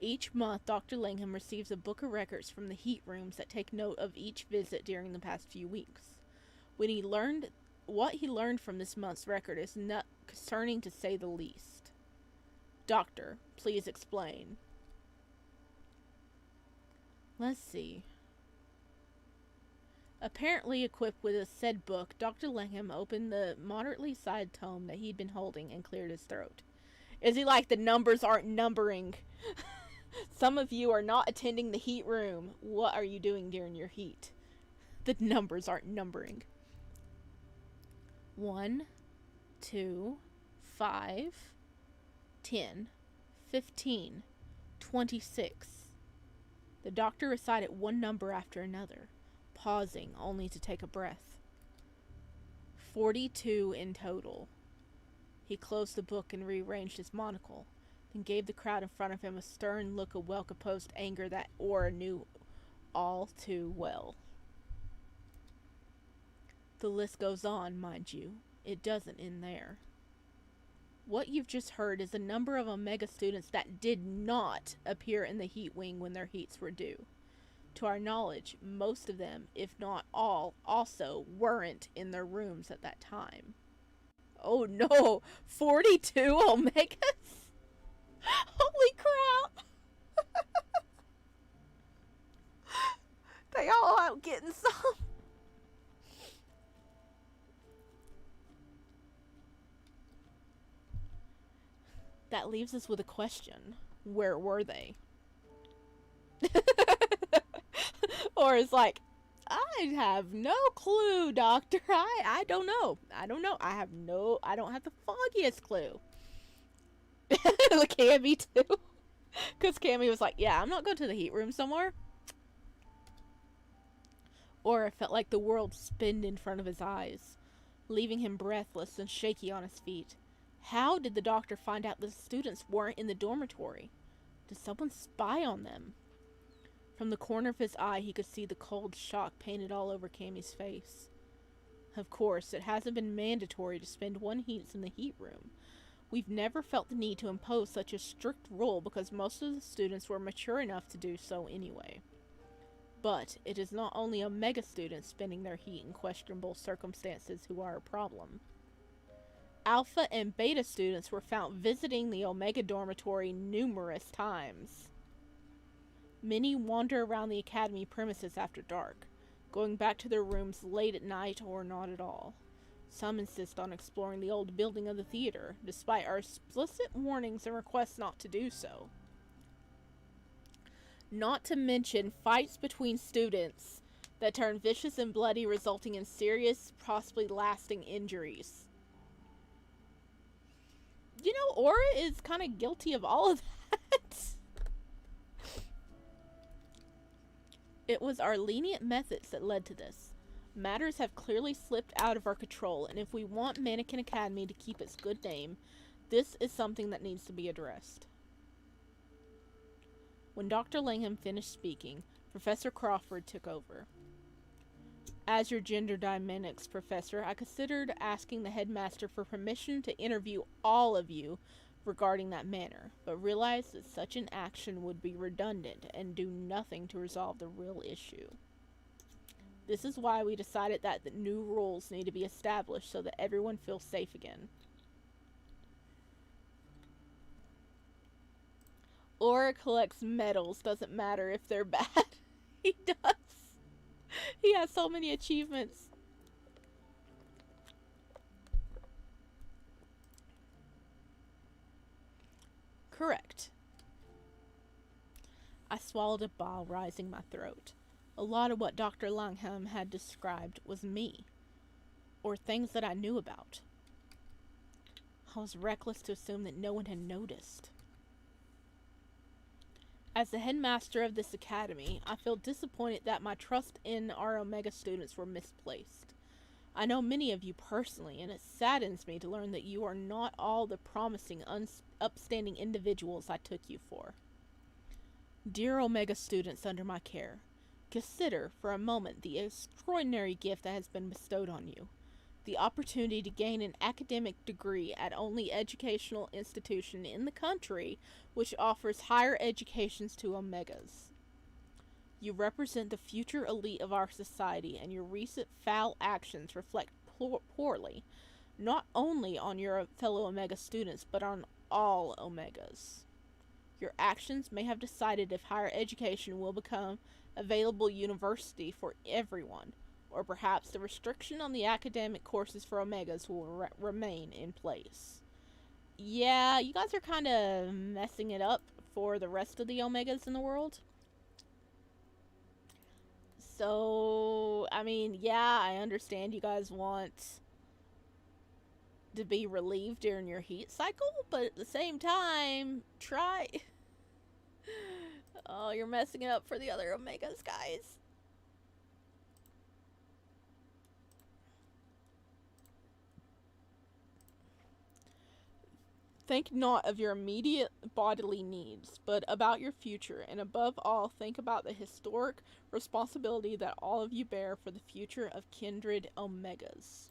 Each month, Dr. Langham receives a book of records from the heat rooms that take note of each visit during the past few weeks. What he learned from this month's record is not concerning to say the least. Doctor, please explain. Let's see. Apparently equipped with a said book, Dr. Langham opened the moderately sized tome that he'd been holding and cleared his throat. Is he like, the numbers aren't numbering? Some of you are not attending the heat room. What are you doing during your heat? The numbers aren't numbering. 1, 2, 5, 10, 15, 26. The doctor recited one number after another, pausing only to take a breath. 42 in total. He closed the book and rearranged his monocle, then gave the crowd in front of him a stern look of well-composed anger that Aura knew all too well. The list goes on, mind you. It doesn't end there. What you've just heard is a number of Omega students that did not appear in the heat wing when their heats were due. To our knowledge, most of them, if not all, also weren't in their rooms at that time. Oh no! 42 Omegas? Holy crap! They all out getting some. That leaves us with a question. Where were they? Or it's like, I have no clue, doctor. I don't know. I don't know. I don't have the foggiest clue. Cammy too. Because Cammy was like, yeah, I'm not going to the heat room somewhere. Or it felt like the world spinned in front of his eyes, leaving him breathless and shaky on his feet. How did the doctor find out the students weren't in the dormitory? Does someone spy on them? From the corner of his eye, he could see the cold shock painted all over Cammy's face. Of course, it hasn't been mandatory to spend 1 heats in the heat room. We've never felt the need to impose such a strict rule because most of the students were mature enough to do so anyway. But it is not only Omega students spending their heat in questionable circumstances who are a problem. Alpha and Beta students were found visiting the Omega dormitory numerous times. Many wander around the academy premises after dark, going back to their rooms late at night or not at all. Some insist on exploring the old building of the theater, despite our explicit warnings and requests not to do so. Not to mention fights between students that turn vicious and bloody, resulting in serious, possibly lasting injuries. You know, Aura is kind of guilty of all of that. It was our lenient methods that led to this. Matters have clearly slipped out of our control, and if we want Mannequin Academy to keep its good name, this is something that needs to be addressed. When Dr. Langham finished speaking, Professor Crawford took over. As your gender dynamics professor, I considered asking the headmaster for permission to interview all of you regarding that matter, but realized that such an action would be redundant and do nothing to resolve the real issue. This is why we decided that the new rules need to be established so that everyone feels safe again. Aura collects medals, doesn't matter if they're bad. He does. He has so many achievements. Correct. I swallowed a bile rising my throat. A lot of what Dr. Langham had described was me, or things that I knew about. I was reckless to assume that no one had noticed. As the headmaster of this academy, I feel disappointed that my trust in our Omega students were misplaced. I know many of you personally, and it saddens me to learn that you are not all the promising, upstanding individuals I took you for. Dear Omega students under my care, consider for a moment the extraordinary gift that has been bestowed on you. The opportunity to gain an academic degree at only educational institution in the country which offers higher educations to Omegas. You represent the future elite of our society, and your recent foul actions reflect poorly, not only on your fellow Omega students, but on all Omegas. Your actions may have decided if higher education will become available university for everyone, or perhaps the restriction on the academic courses for Omegas will remain in place. Yeah, you guys are kind of messing it up for the rest of the Omegas in the world. So, I mean, yeah, I understand you guys want to be relieved during your heat cycle, but at the same time, try. Oh, you're messing it up for the other Omegas, guys. Think not of your immediate bodily needs, but about your future, and above all, think about the historic responsibility that all of you bear for the future of kindred Omegas.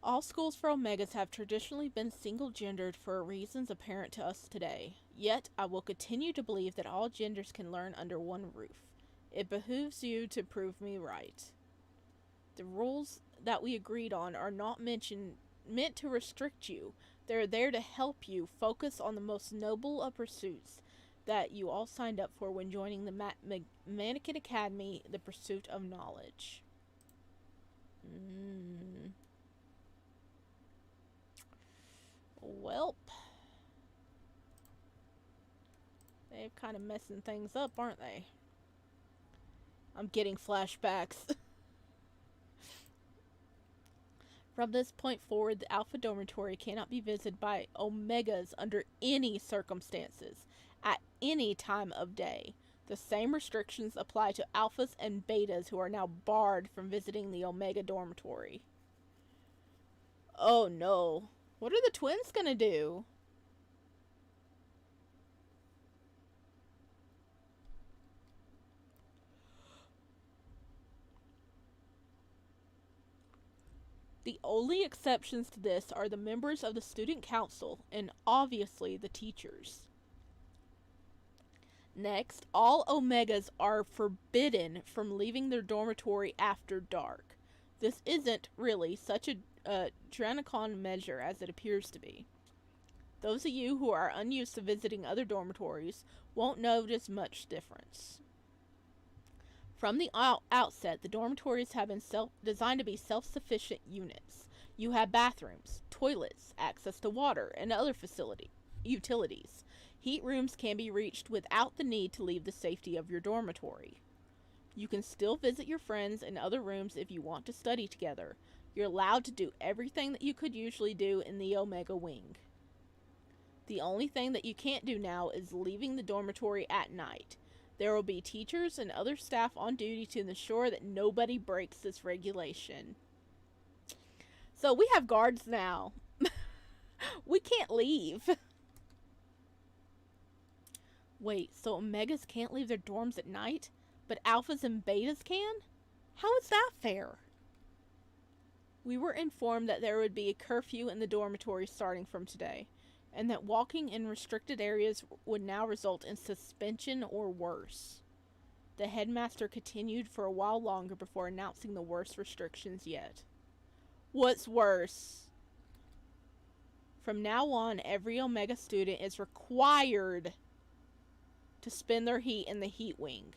All schools for Omegas have traditionally been single-gendered for reasons apparent to us today. Yet, I will continue to believe that all genders can learn under one roof. It behooves you to prove me right. The rules that we agreed on are not meant to restrict you. They're there to help you focus on the most noble of pursuits that you all signed up for when joining the Mannequin Academy, the pursuit of knowledge. Welp. They're kind of messing things up, aren't they? I'm getting flashbacks. From this point forward, the Alpha Dormitory cannot be visited by Omegas under any circumstances, at any time of day. The same restrictions apply to Alphas and Betas, who are now barred from visiting the Omega Dormitory. Oh no. What are the twins gonna do? The only exceptions to this are the members of the student council and obviously the teachers. Next, all Omegas are forbidden from leaving their dormitory after dark. This isn't really such a draconian measure as it appears to be. Those of you who are unused to visiting other dormitories won't notice much difference. From the outset, the dormitories have been designed to be self-sufficient units. You have bathrooms, toilets, access to water, and other utilities. Heat rooms can be reached without the need to leave the safety of your dormitory. You can still visit your friends in other rooms if you want to study together. You're allowed to do everything that you could usually do in the Omega Wing. The only thing that you can't do now is leaving the dormitory at night. There will be teachers and other staff on duty to ensure that nobody breaks this regulation. So we have guards now. We can't leave. Wait, so Omegas can't leave their dorms at night, but Alphas and Betas can? How is that fair? We were informed that there would be a curfew in the dormitory starting from today, and that walking in restricted areas would now result in suspension or worse. The headmaster continued for a while longer before announcing the worst restrictions yet. What's worse? From now on, every Omega student is required to spend their heat in the heat wing.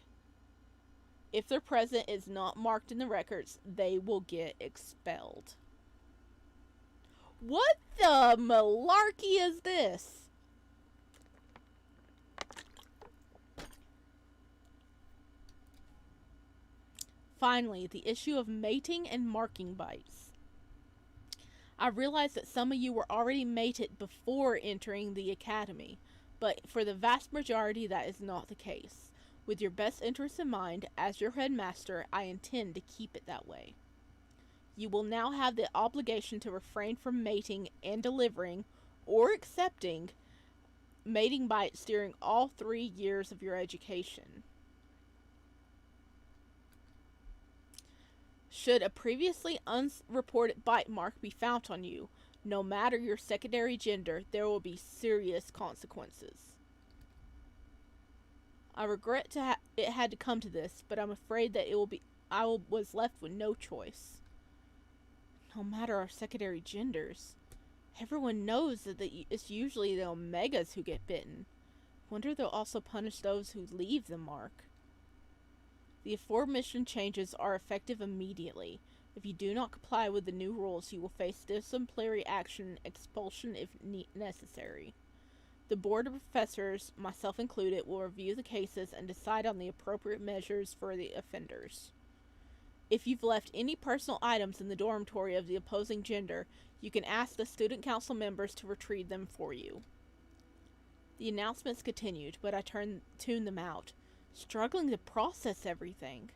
If their presence is not marked in the records, they will get expelled. What the malarkey is this? Finally, the issue of mating and marking bites. I realize that some of you were already mated before entering the academy, but for the vast majority that is not the case. With your best interests in mind, as your headmaster, I intend to keep it that way. You will now have the obligation to refrain from mating and delivering, or accepting, mating bites during all 3 years of your education. Should a previously unreported bite mark be found on you, no matter your secondary gender, there will be serious consequences. I regret it had to come to this, but I'm afraid that I was left with no choice. No matter our secondary genders, everyone knows that it's usually the Omegas who get bitten. Wonder they'll also punish those who leave the mark. The aforementioned changes are effective immediately. If you do not comply with the new rules, you will face disciplinary action and expulsion if necessary. The Board of Professors, myself included, will review the cases and decide on the appropriate measures for the offenders. If you've left any personal items in the dormitory of the opposing gender, you can ask the student council members to retrieve them for you. The announcements continued, but I tuned them out, struggling to process everything.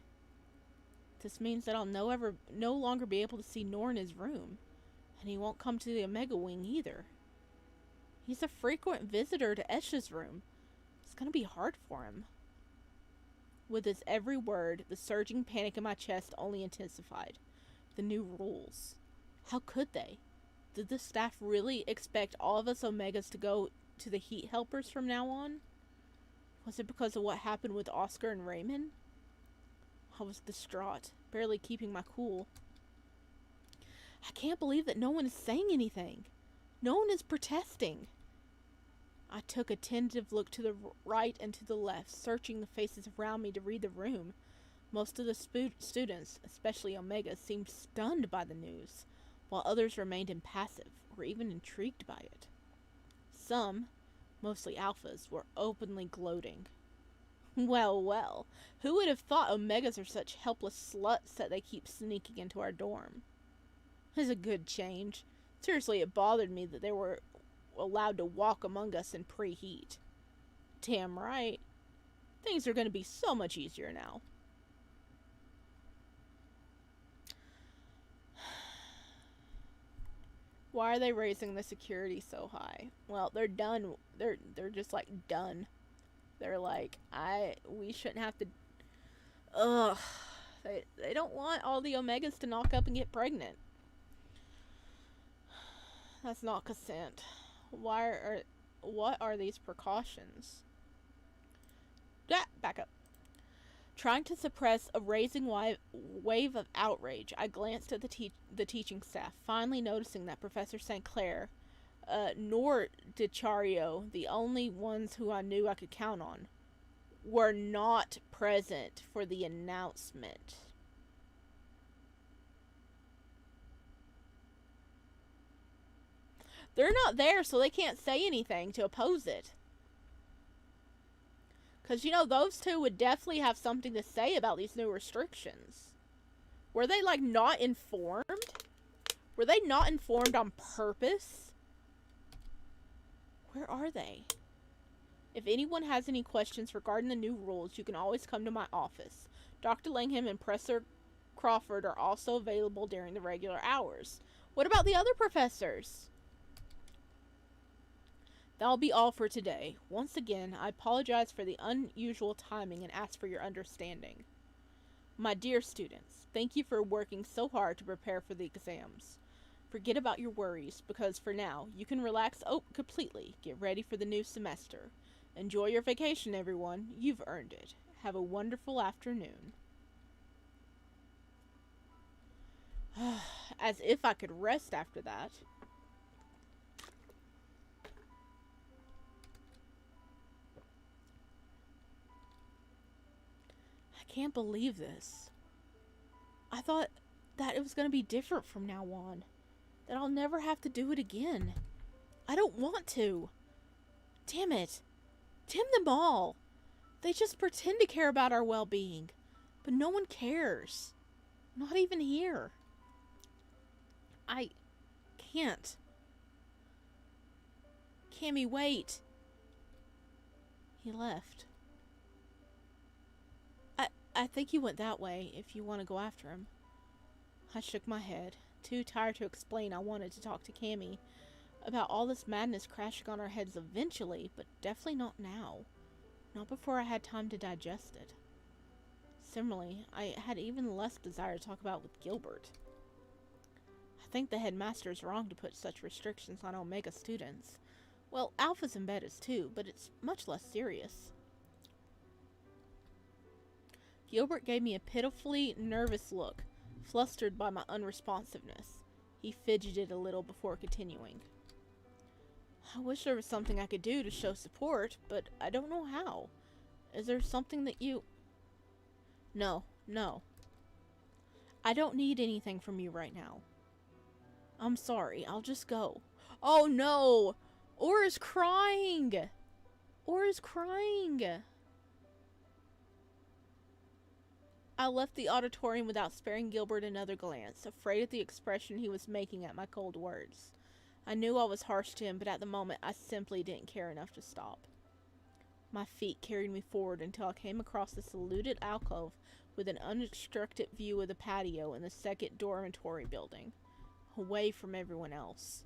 This means that I'll no longer be able to see Nor in his room, and he won't come to the Omega Wing either. He's a frequent visitor to Esha's room. It's gonna be hard for him. With his every word, the surging panic in my chest only intensified. The new rules. How could they? Did the staff really expect all of us Omegas to go to the heat helpers from now on? Was it because of what happened with Oscar and Raymond? I was distraught, barely keeping my cool. I can't believe that no one is saying anything. No one is protesting. I took a tentative look to the right and to the left, searching the faces around me to read the room. Most of the students, especially Omega, seemed stunned by the news, while others remained impassive or even intrigued by it. Some, mostly Alphas, were openly gloating. Well, well, who would have thought Omegas are such helpless sluts that they keep sneaking into our dorm? It's a good change. Seriously, it bothered me that they were allowed to walk among us in preheat. Damn right. Things are going to be so much easier now. Why are they raising the security so high? Well, they're done. They're just like done. They're like, we shouldn't have to. Ugh. They don't want all the Omegas to knock up and get pregnant. That's not consent. Why are... What are these precautions? Back up. Trying to suppress a rising wave of outrage, I glanced at the teaching staff, finally noticing that Professor St. Clair, nor DiCario, the only ones who I knew I could count on, were not present for the announcement. They're not there, so they can't say anything to oppose it. Because, those two would definitely have something to say about these new restrictions. Were they, not informed? Were they not informed on purpose? Where are they? If anyone has any questions regarding the new rules, you can always come to my office. Dr. Langham and Professor Crawford are also available during the regular hours. What about the other professors? That'll be all for today. Once again, I apologize for the unusual timing and ask for your understanding. My dear students, thank you for working so hard to prepare for the exams. Forget about your worries, because for now, you can relax completely. Get ready for the new semester. Enjoy your vacation, everyone. You've earned it. Have a wonderful afternoon. As if I could rest after that. I can't believe this. I thought that it was going to be different from now on. That I'll never have to do it again. I don't want to. Damn it. Damn them all. They just pretend to care about our well-being. But no one cares. Not even here. I can't. Cammy, wait. He left. I think he went that way, if you want to go after him. I shook my head, too tired to explain I wanted to talk to Cammy about all this madness crashing on our heads eventually, but definitely not now. Not before I had time to digest it. Similarly, I had even less desire to talk about it with Gilbert. I think the headmaster is wrong to put such restrictions on Omega students. Well, Alphas and Betas too, but it's much less serious. Gilbert gave me a pitifully nervous look, flustered by my unresponsiveness. He fidgeted a little before continuing. I wish there was something I could do to show support, but I don't know how. Is there something that you... No. I don't need anything from you right now. I'm sorry, I'll just go. Oh no! Aura's crying! Aura's crying! I left the auditorium without sparing Gilbert another glance, afraid of the expression he was making at my cold words. I knew I was harsh to him, but at the moment I simply didn't care enough to stop. My feet carried me forward until I came across the secluded alcove with an unobstructed view of the patio in the second dormitory building, away from everyone else.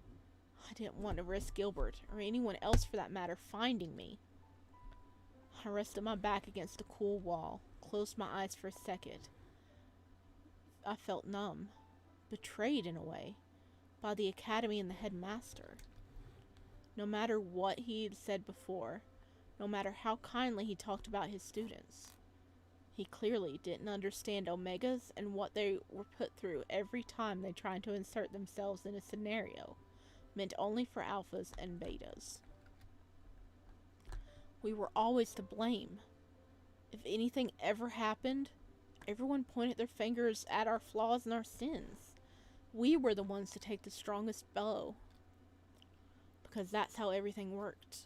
I didn't want to risk Gilbert, or anyone else for that matter, finding me. I rested my back against a cool wall, closed my eyes for a second. I felt numb, betrayed in a way, by the academy and the headmaster. No matter what he had said before, no matter how kindly he talked about his students, he clearly didn't understand Omegas and what they were put through every time they tried to insert themselves in a scenario meant only for Alphas and Betas. We were always to blame. If anything ever happened, everyone pointed their fingers at our flaws and our sins. We were the ones to take the strongest blow, because that's how everything worked.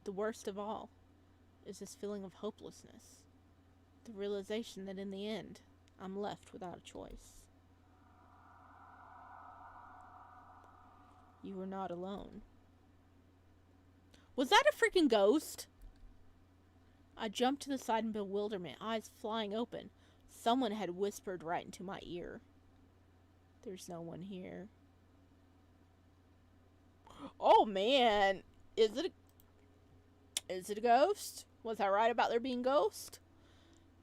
The worst of all is this feeling of hopelessness. The realization that in the end, I'm left without a choice. You were not alone. Was that a freaking ghost? I jumped to the side in bewilderment, eyes flying open. Someone had whispered right into my ear. There's no one here. Oh man, is it a ghost? Was I right about there being ghosts?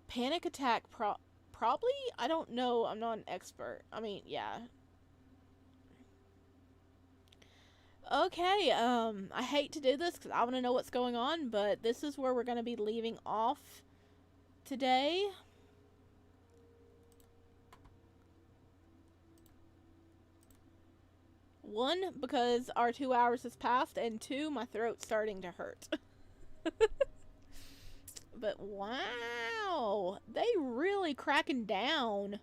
Panic attack probably? I don't know. I'm not an expert. I mean, yeah. Okay, I hate to do this because I want to know what's going on, but this is where we're going to be leaving off today. One, because our 2 hours has passed, and two, my throat's starting to hurt. But wow, they really cracking down.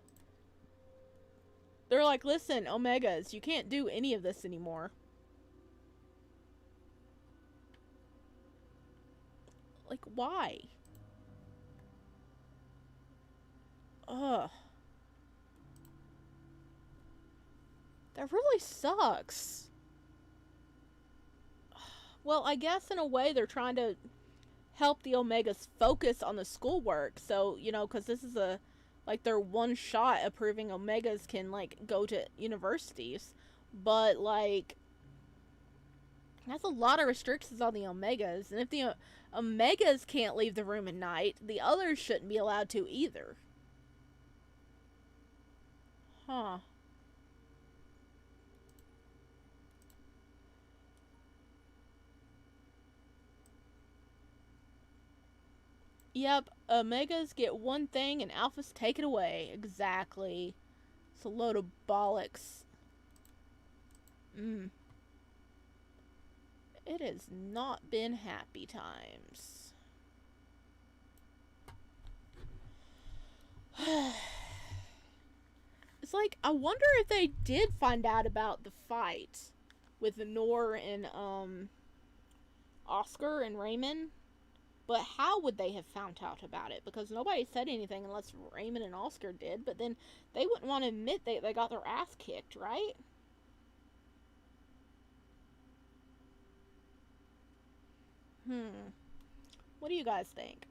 They're like, listen, Omegas, you can't do any of this anymore. Like, why? Ugh. That really sucks. Well, I guess in a way they're trying to help the Omegas focus on the schoolwork. So, you know, because this is like their one shot of proving Omegas can, like, go to universities. But, like, that's a lot of restrictions on the Omegas. And if the Omegas can't leave the room at night, the others shouldn't be allowed to either. Huh. Yep, Omegas get one thing and Alphas take it away. Exactly. It's a load of bollocks. It has not been happy times. It's like, I wonder if they did find out about the fight with Nor and, Oscar and Raymond. But how would they have found out about it? Because nobody said anything unless Raymond and Oscar did. But then they wouldn't want to admit they got their ass kicked, right? What do you guys think?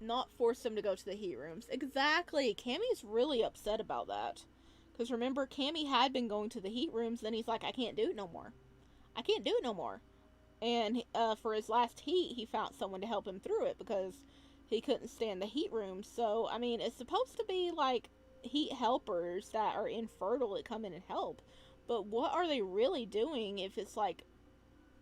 Not force them to go to the heat rooms. Exactly. Cammy's really upset about that. Because remember, Cammy had been going to the heat rooms, then he's like, I can't do it no more. I can't do it no more. And for his last heat, he found someone to help him through it because he couldn't stand the heat rooms. So, I mean, it's supposed to be like heat helpers that are infertile that come in and help. But what are they really doing if it's like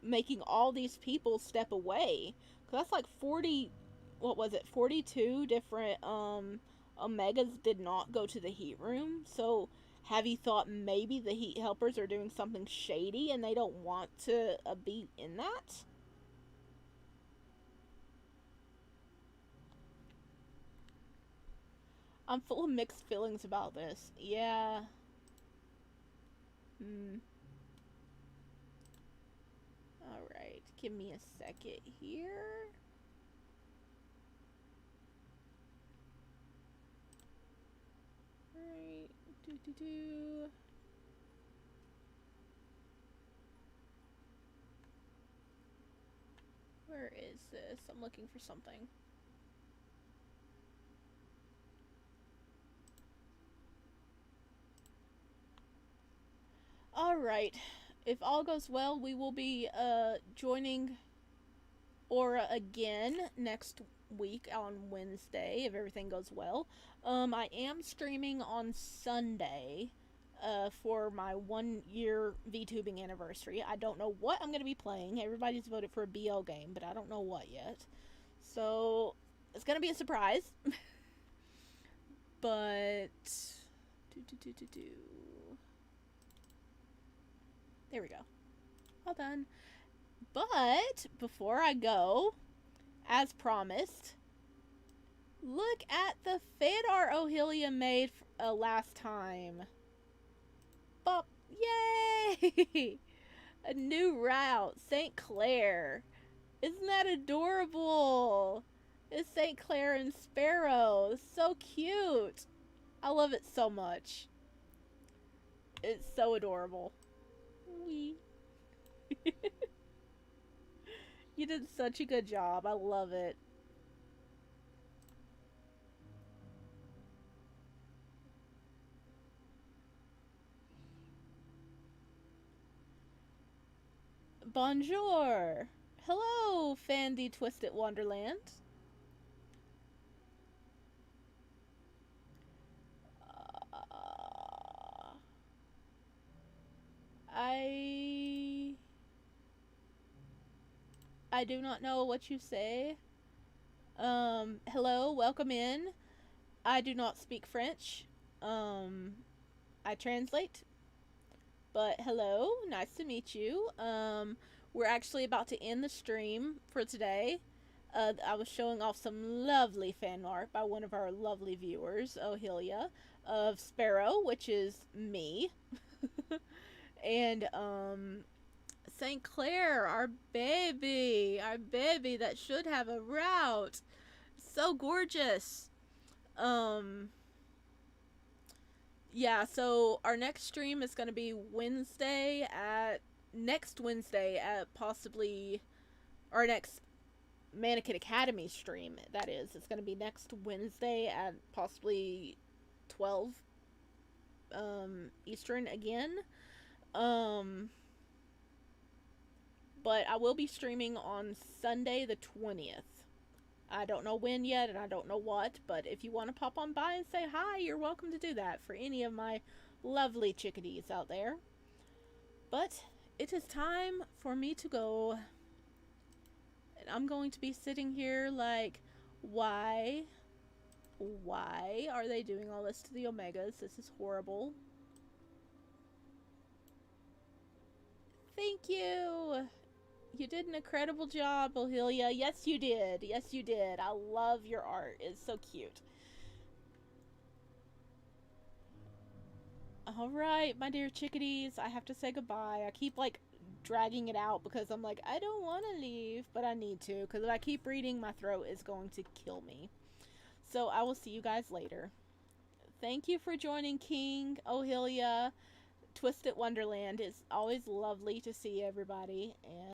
making all these people step away? Because that's like 40, what was it, 42 different Omegas did not go to the heat room. So have you thought maybe the heat helpers are doing something shady and they don't want to be in that? I'm full of mixed feelings about this. Yeah. Alright, give me a second here. Alright, do. Where is this? I'm looking for something. Alright. If all goes well, we will be joining Aura again next week on Wednesday, if everything goes well. I am streaming on Sunday for my 1 year VTubing anniversary. I don't know what I'm going to be playing. Everybody's voted for a BL game, but I don't know what yet. So, it's going to be a surprise. But... There we go. All done. But, before I go, as promised, look at the fan art Ohilia made last time. Bop! Yay! A new route, St. Clair. Isn't that adorable? It's St. Clair and Sparrow. It's so cute. I love it so much. It's so adorable. Wee. You did such a good job. I love it. Bonjour. Hello, Fandy Twisted Wonderland. I do not know what you say. Hello, welcome in. I do not speak French. Um, I translate. But hello, nice to meet you. We're actually about to end the stream for today. I was showing off some lovely fan art by one of our lovely viewers, Ohelia, of Sparrow, which is me. And St. Clair, our baby that should have a route. So gorgeous. Um yeah, so our next stream is going to be next Wednesday at possibly our next Mannequin Academy stream. That is, it's going to be next Wednesday at possibly 12 Eastern again. Um but I will be streaming on Sunday the 20th. I don't know when yet, and I don't know what, but if you want to pop on by and say hi, you're welcome to do that for any of my lovely chickadees out there. But it is time for me to go. And I'm going to be sitting here like, why? Why are they doing all this to the Omegas? This is horrible. Thank you! You did an incredible job, Ohelia. Yes, you did. Yes, you did. I love your art. It's so cute. Alright, my dear chickadees, I have to say goodbye. I keep, like, dragging it out because I'm like, I don't want to leave, but I need to, because if I keep reading, my throat is going to kill me. So I will see you guys later. Thank you for joining King, Ohelia, Twisted Wonderland. It's always lovely to see everybody, and